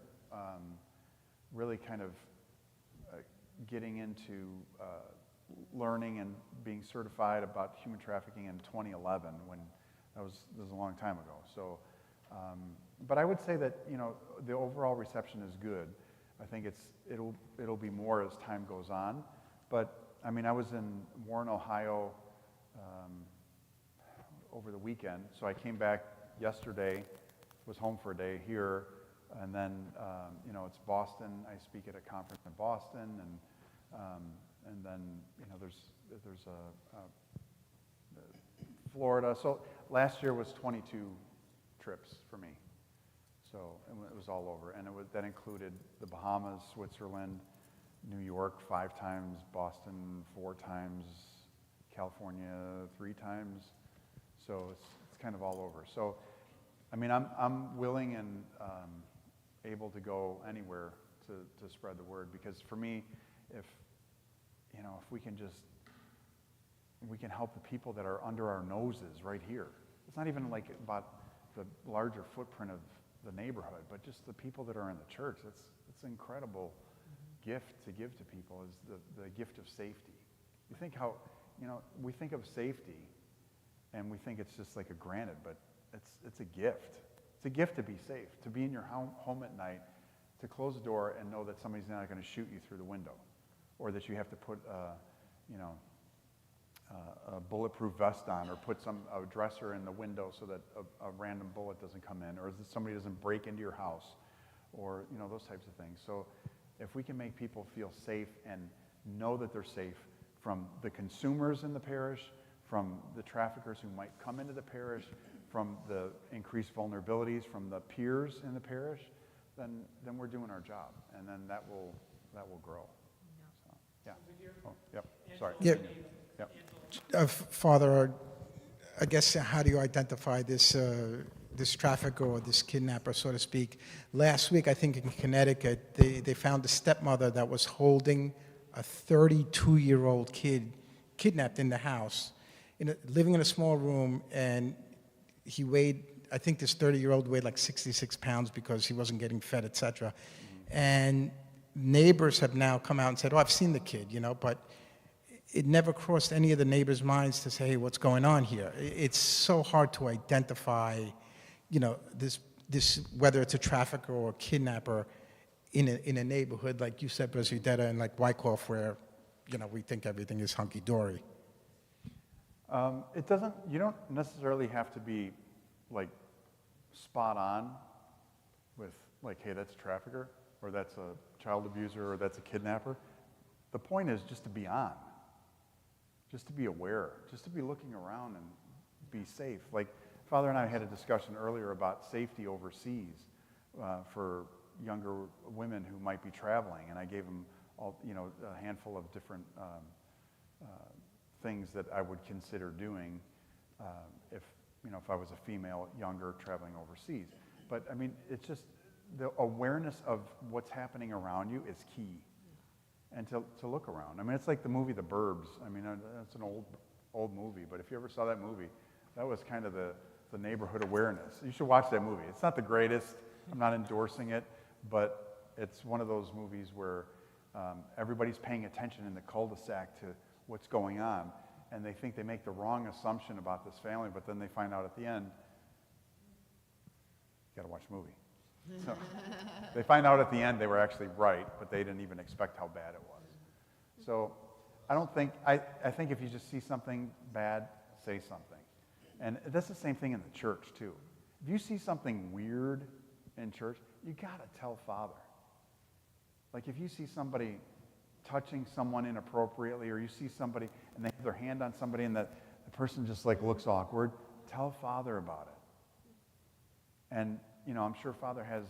really kind of getting into learning and being certified about human trafficking in 2011, when that was a long time ago. So, but I would say that, you know, the overall reception is good. I think it'll be more as time goes on. But I mean, I was in Warren, Ohio over the weekend, so I came back yesterday, was home for a day here, and then you know, it's Boston. I speak at a conference in Boston, and then, you know, there's Florida. So last year was 22 trips for me. So it was all over, and that included the Bahamas, Switzerland, New York 5 times, Boston 4 times, California 3 times. So it's kind of all over. So, I mean, I'm willing and able to go anywhere to spread the word, because for me, if we can help the people that are under our noses right here. It's not even like about the larger footprint of the neighborhood, but just the people that are in the church. It's an incredible gift to give to people, is the gift of safety. You think how, you know, we think of safety and we think it's just like a granted, but it's a gift. It's a gift to be safe, to be in your home at night, to close the door and know that somebody's not going to shoot you through the window, or that you have to put a bulletproof vest on, or put a dresser in the window so that a random bullet doesn't come in, or that somebody doesn't break into your house, or, you know, those types of things. So if we can make people feel safe and know that they're safe from the consumers in the parish, from the traffickers who might come into the parish, from the increased vulnerabilities from the peers in the parish, then we're doing our job, and then that will grow. So, yeah. Oh, yep. Sorry. Yeah. Yep. Father, I guess, how do you identify this trafficker or this kidnapper, so to speak? Last week, I think in Connecticut, they found a stepmother that was holding a 32-year-old kid kidnapped in the house, living in a small room, and he weighed, I think this 30-year-old weighed like 66 pounds because he wasn't getting fed, etc. And neighbors have now come out and said, oh, I've seen the kid, you know, but it never crossed any of the neighbors' minds to say, hey, what's going on here? It's so hard to identify, you know, this whether it's a trafficker or a kidnapper in a neighborhood, like you said, Presidenta, and like Wyckoff, where, you know, we think everything is hunky-dory. You don't necessarily have to be, like, spot on with, like, hey, that's a trafficker, or that's a child abuser, or that's a kidnapper. The point is just to be on, just to be aware, just to be looking around and be safe. Like, Father and I had a discussion earlier about safety overseas for younger women who might be traveling, and I gave them a handful of different things that I would consider doing if I was a female, younger, traveling overseas. But I mean, it's just the awareness of what's happening around you is key, and to look around. I mean, it's like the movie The Burbs. I mean, it's an old movie, but if you ever saw that movie, that was kind of the neighborhood awareness. You should watch that movie. It's not the greatest. I'm not endorsing it, but it's one of those movies where everybody's paying attention in the cul-de-sac to what's going on, and they think they make the wrong assumption about this family, but then they find out at the end, you gotta watch the movie. So they find out at the end they were actually right, but they didn't even expect how bad it was. So I think if you just see something bad, say something. And that's the same thing in the church too. If you see something weird in church, you gotta tell Father. Like if you see somebody touching someone inappropriately, or you see somebody and they have their hand on somebody and the person just like looks awkward, tell Father about it. And I'm sure Father has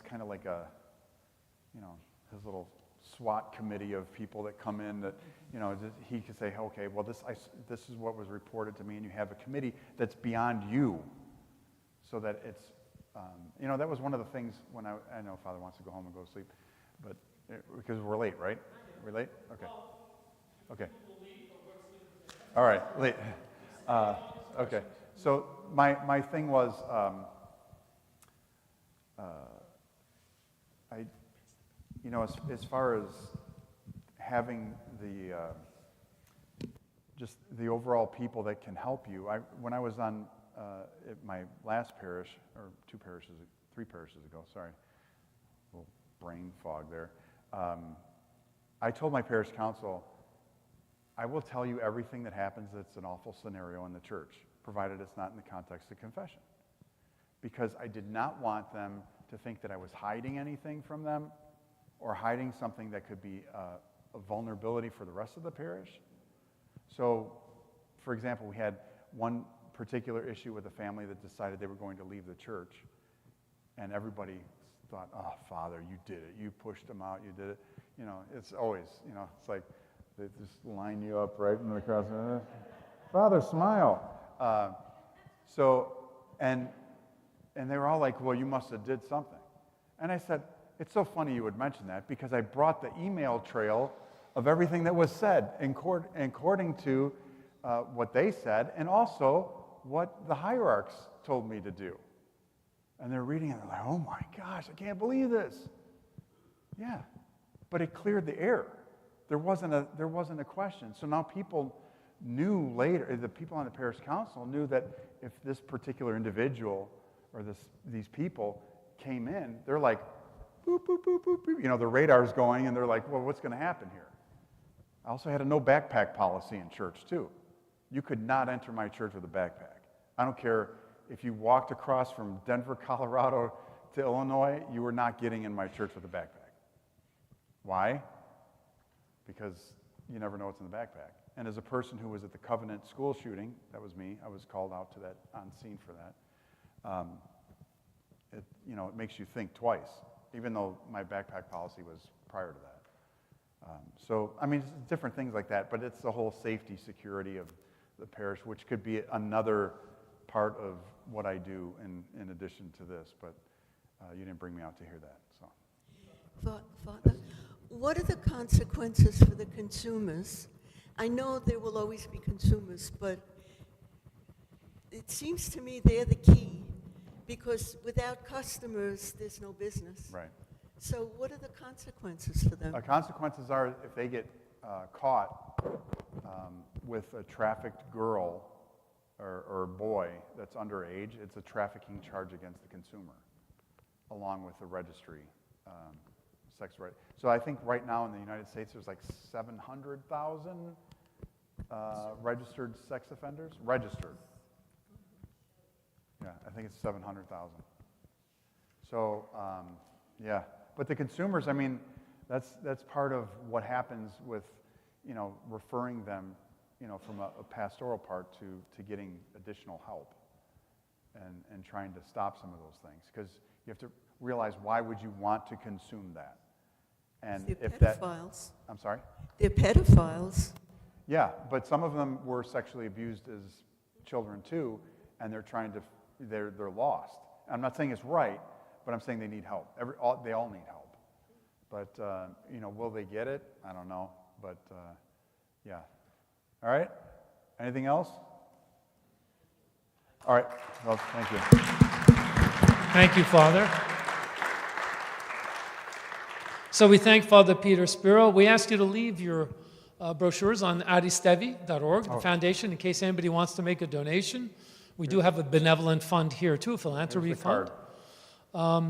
kind of like his little SWAT committee of people that come in that, he could say, okay, well, this is what was reported to me, and you have a committee that's beyond you, so that it's, that was one of the things when I know Father wants to go home and go to sleep, but because we're late, right? We're late? Okay. Okay. All right, late. Okay. So my thing was, as far as having just the overall people that can help you. When I was on at my last parish, or 3 parishes ago, sorry, a little brain fog there. I told my parish council, I will tell you everything that happens that's an awful scenario in the church, provided it's not in the context of confession. Because I did not want them to think that I was hiding anything from them or hiding something that could be a vulnerability for the rest of the parish. So, for example, we had one particular issue with a family that decided they were going to leave the church, and everybody thought, oh, Father, you did it. You pushed them out. You did it. It's always, it's like they just line you up right in the cross. Father, smile. And they were all like, well, you must have did something. And I said, it's so funny you would mention that, because I brought the email trail of everything that was said according to what they said, and also what the hierarchs told me to do. And they're reading it, and they're like, oh my gosh, I can't believe this. Yeah, but it cleared the air. There wasn't a question. So now people knew later, the people on the parish council knew that if this particular individual or these people came in, they're like, boop, boop, boop, boop, boop. The radar's going, and they're like, well, what's going to happen here? I also had a no backpack policy in church, too. You could not enter my church with a backpack. I don't care if you walked across from Denver, Colorado to Illinois, you were not getting in my church with a backpack. Why? Because you never know what's in the backpack. And as a person who was at the Covenant school shooting, that was me, I was called out to that, on scene for that, it makes you think twice, even though my backpack policy was prior to that. It's different things like that, but it's the whole safety, security of the parish, which could be another part of what I do in addition to this, but you didn't bring me out to hear that. So, Father, what are the consequences for the consumers? I know there will always be consumers, but it seems to me they're the key, because without customers, there's no business. right. So what are the consequences for them? Consequences are if they get caught with a trafficked girl or boy that's underage, it's a trafficking charge against the consumer, along with the registry, sex right. So I think right now in the United States there's like 700,000 registered sex offenders. Registered. Yeah, I think it's 700,000. So yeah, but the consumers, that's part of what happens with, referring them, from a pastoral part to getting additional help and trying to stop some of those things. Because you have to realize, why would you want to consume that? And They're if pedophiles. I'm sorry? They're pedophiles. Yeah, but some of them were sexually abused as children too, and they're lost. I'm not saying it's right, but I'm saying they need help. They all need help. But, will they get it? I don't know. But, yeah. All right? Anything else? All right. Well, thank you. Thank you, Father. So we thank Father Peter Spiro. We ask you to leave your brochures on aristevi.org, the foundation, in case anybody wants to make a donation. We do have a benevolent fund here, too, a philanthropy fund.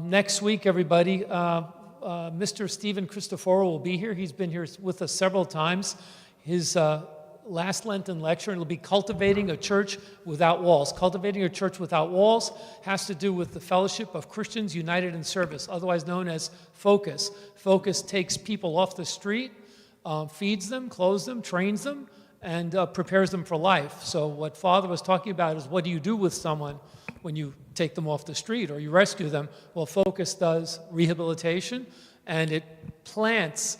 Next week, everybody, Mr. Stephen Cristoforo will be here. He's been here with us several times. His last Lenten lecture, it'll be Cultivating a Church Without Walls. Cultivating a Church Without Walls has to do with the fellowship of Christians united in service, otherwise known as Focus. Focus takes people off the street, feeds them, clothes them, trains them, and prepares them for life. So what Father was talking about is, what do you do with someone when you take them off the street or you rescue them? Well, Focus does rehabilitation, and it plants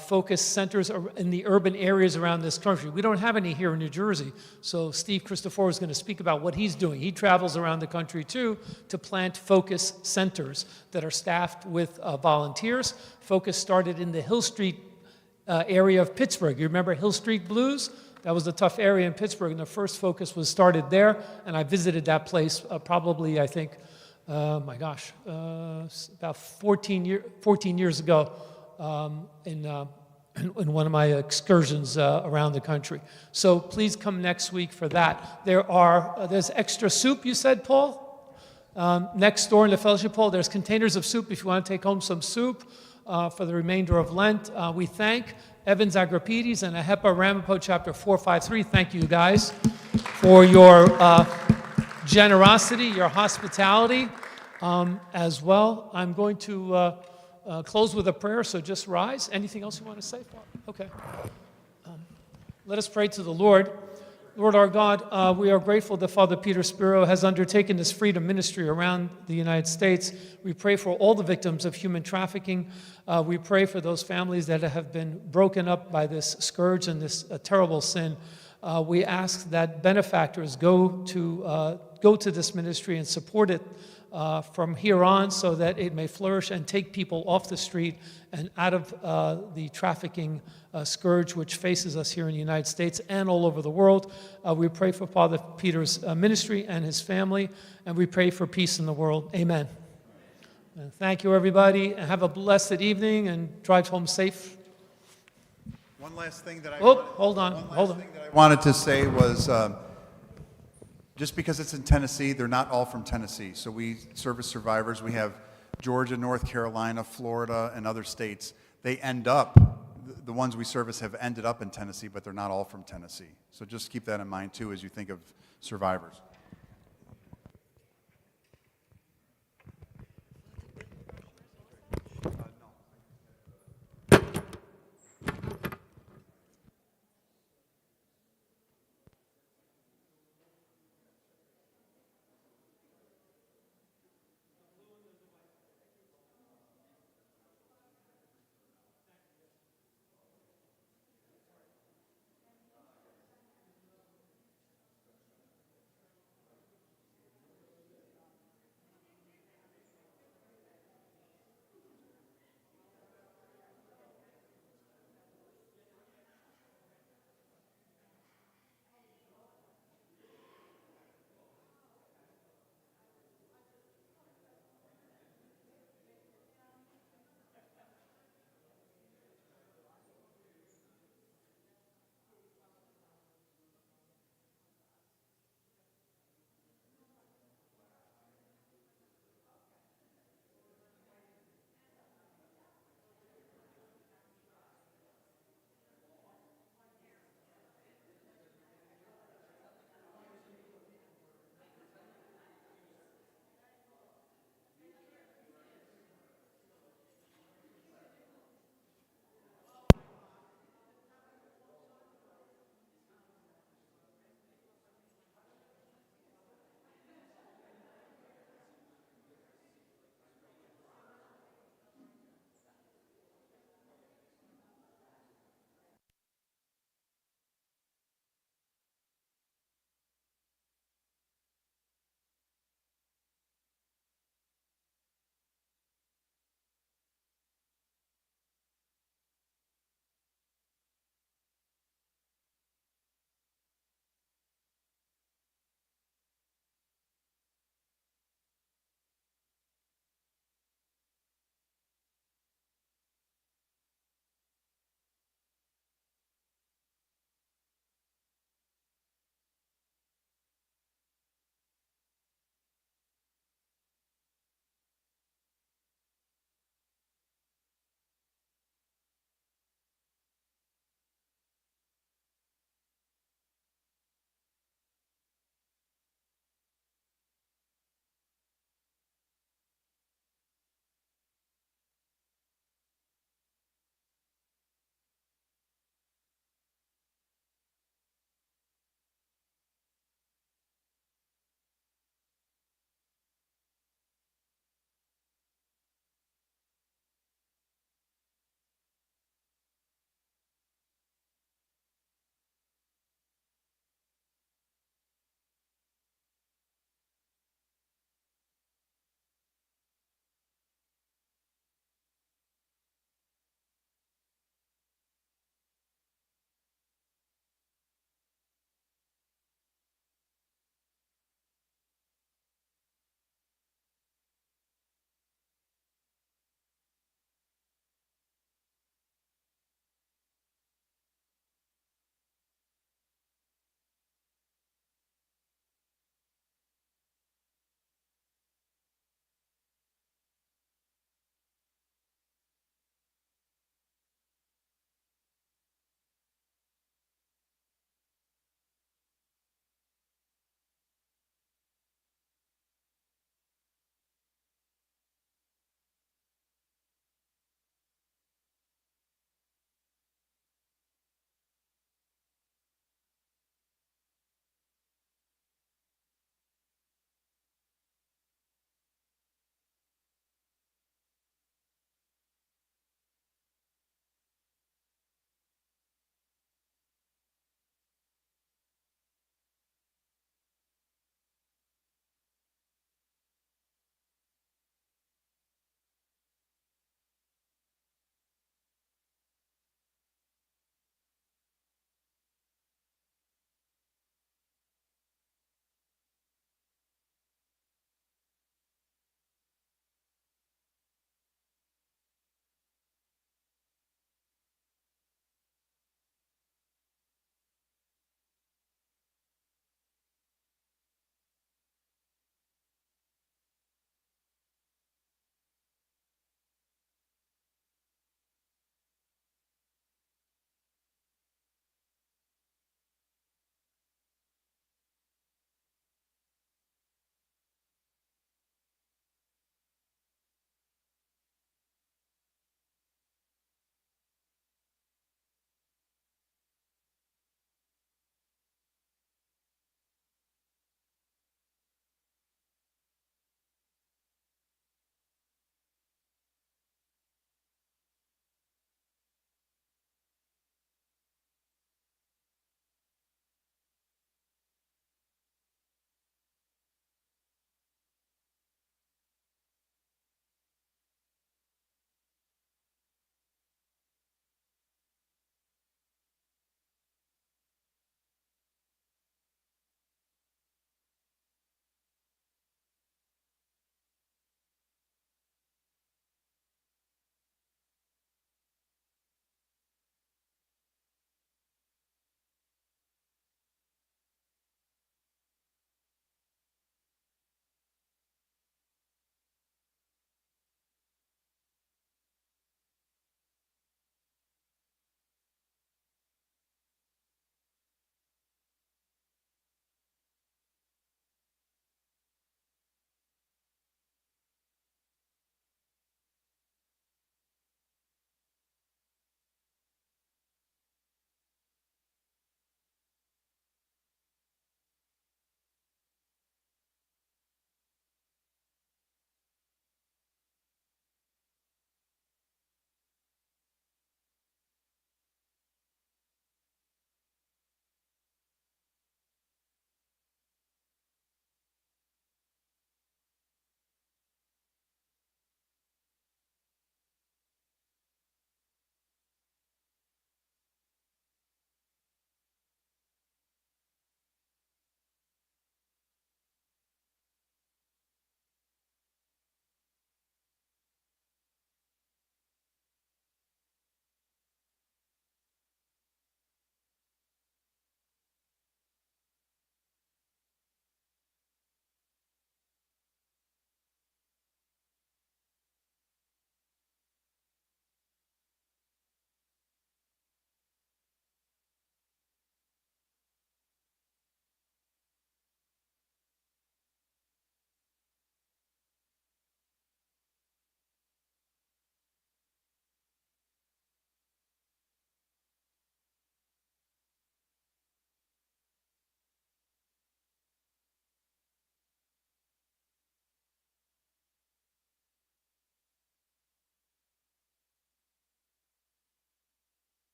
focus centers in the urban areas around this country. We don't have any here in New Jersey, so Steve Christopher is going to speak about what he's doing. He travels around the country, too, to plant focus centers that are staffed with volunteers. Focus started in the Hill Street area of Pittsburgh. You remember Hill Street Blues? That was a tough area in Pittsburgh, and the first focus was started there, and I visited that place probably, I think, about 14 years ago in one of my excursions around the country. So please come next week for that. There's extra soup, you said, Paul? Next door in the fellowship hall, there's containers of soup if you want to take home some soup for the remainder of Lent. We thank Evans Agripides and Ahepa Ramapo chapter 453. Thank you guys for your generosity, your hospitality as well. I'm going to close with a prayer, so just rise. Anything else you want to say? Okay. Let us pray to the Lord. Lord our God, we are grateful that Father Peter Spiro has undertaken this freedom ministry around the United States. We pray for all the victims of human trafficking. We pray for those families that have been broken up by this scourge and this terrible sin. We ask that benefactors go to this ministry and support it from here on so that it may flourish and take people off the street and out of the trafficking scourge which faces us here in the United States and all over the world. We pray for Father Peter's ministry and his family, and we pray for peace in the world. Amen. And thank you, everybody, and have a blessed evening and drive home safe. One last thing that I wanted to say was, just because it's in Tennessee, they're not all from Tennessee. So we service survivors. We have Georgia, North Carolina, Florida, and other states. They end up, the ones we service have ended up in Tennessee, but they're not all from Tennessee. So just keep that in mind, too, as you think of survivors.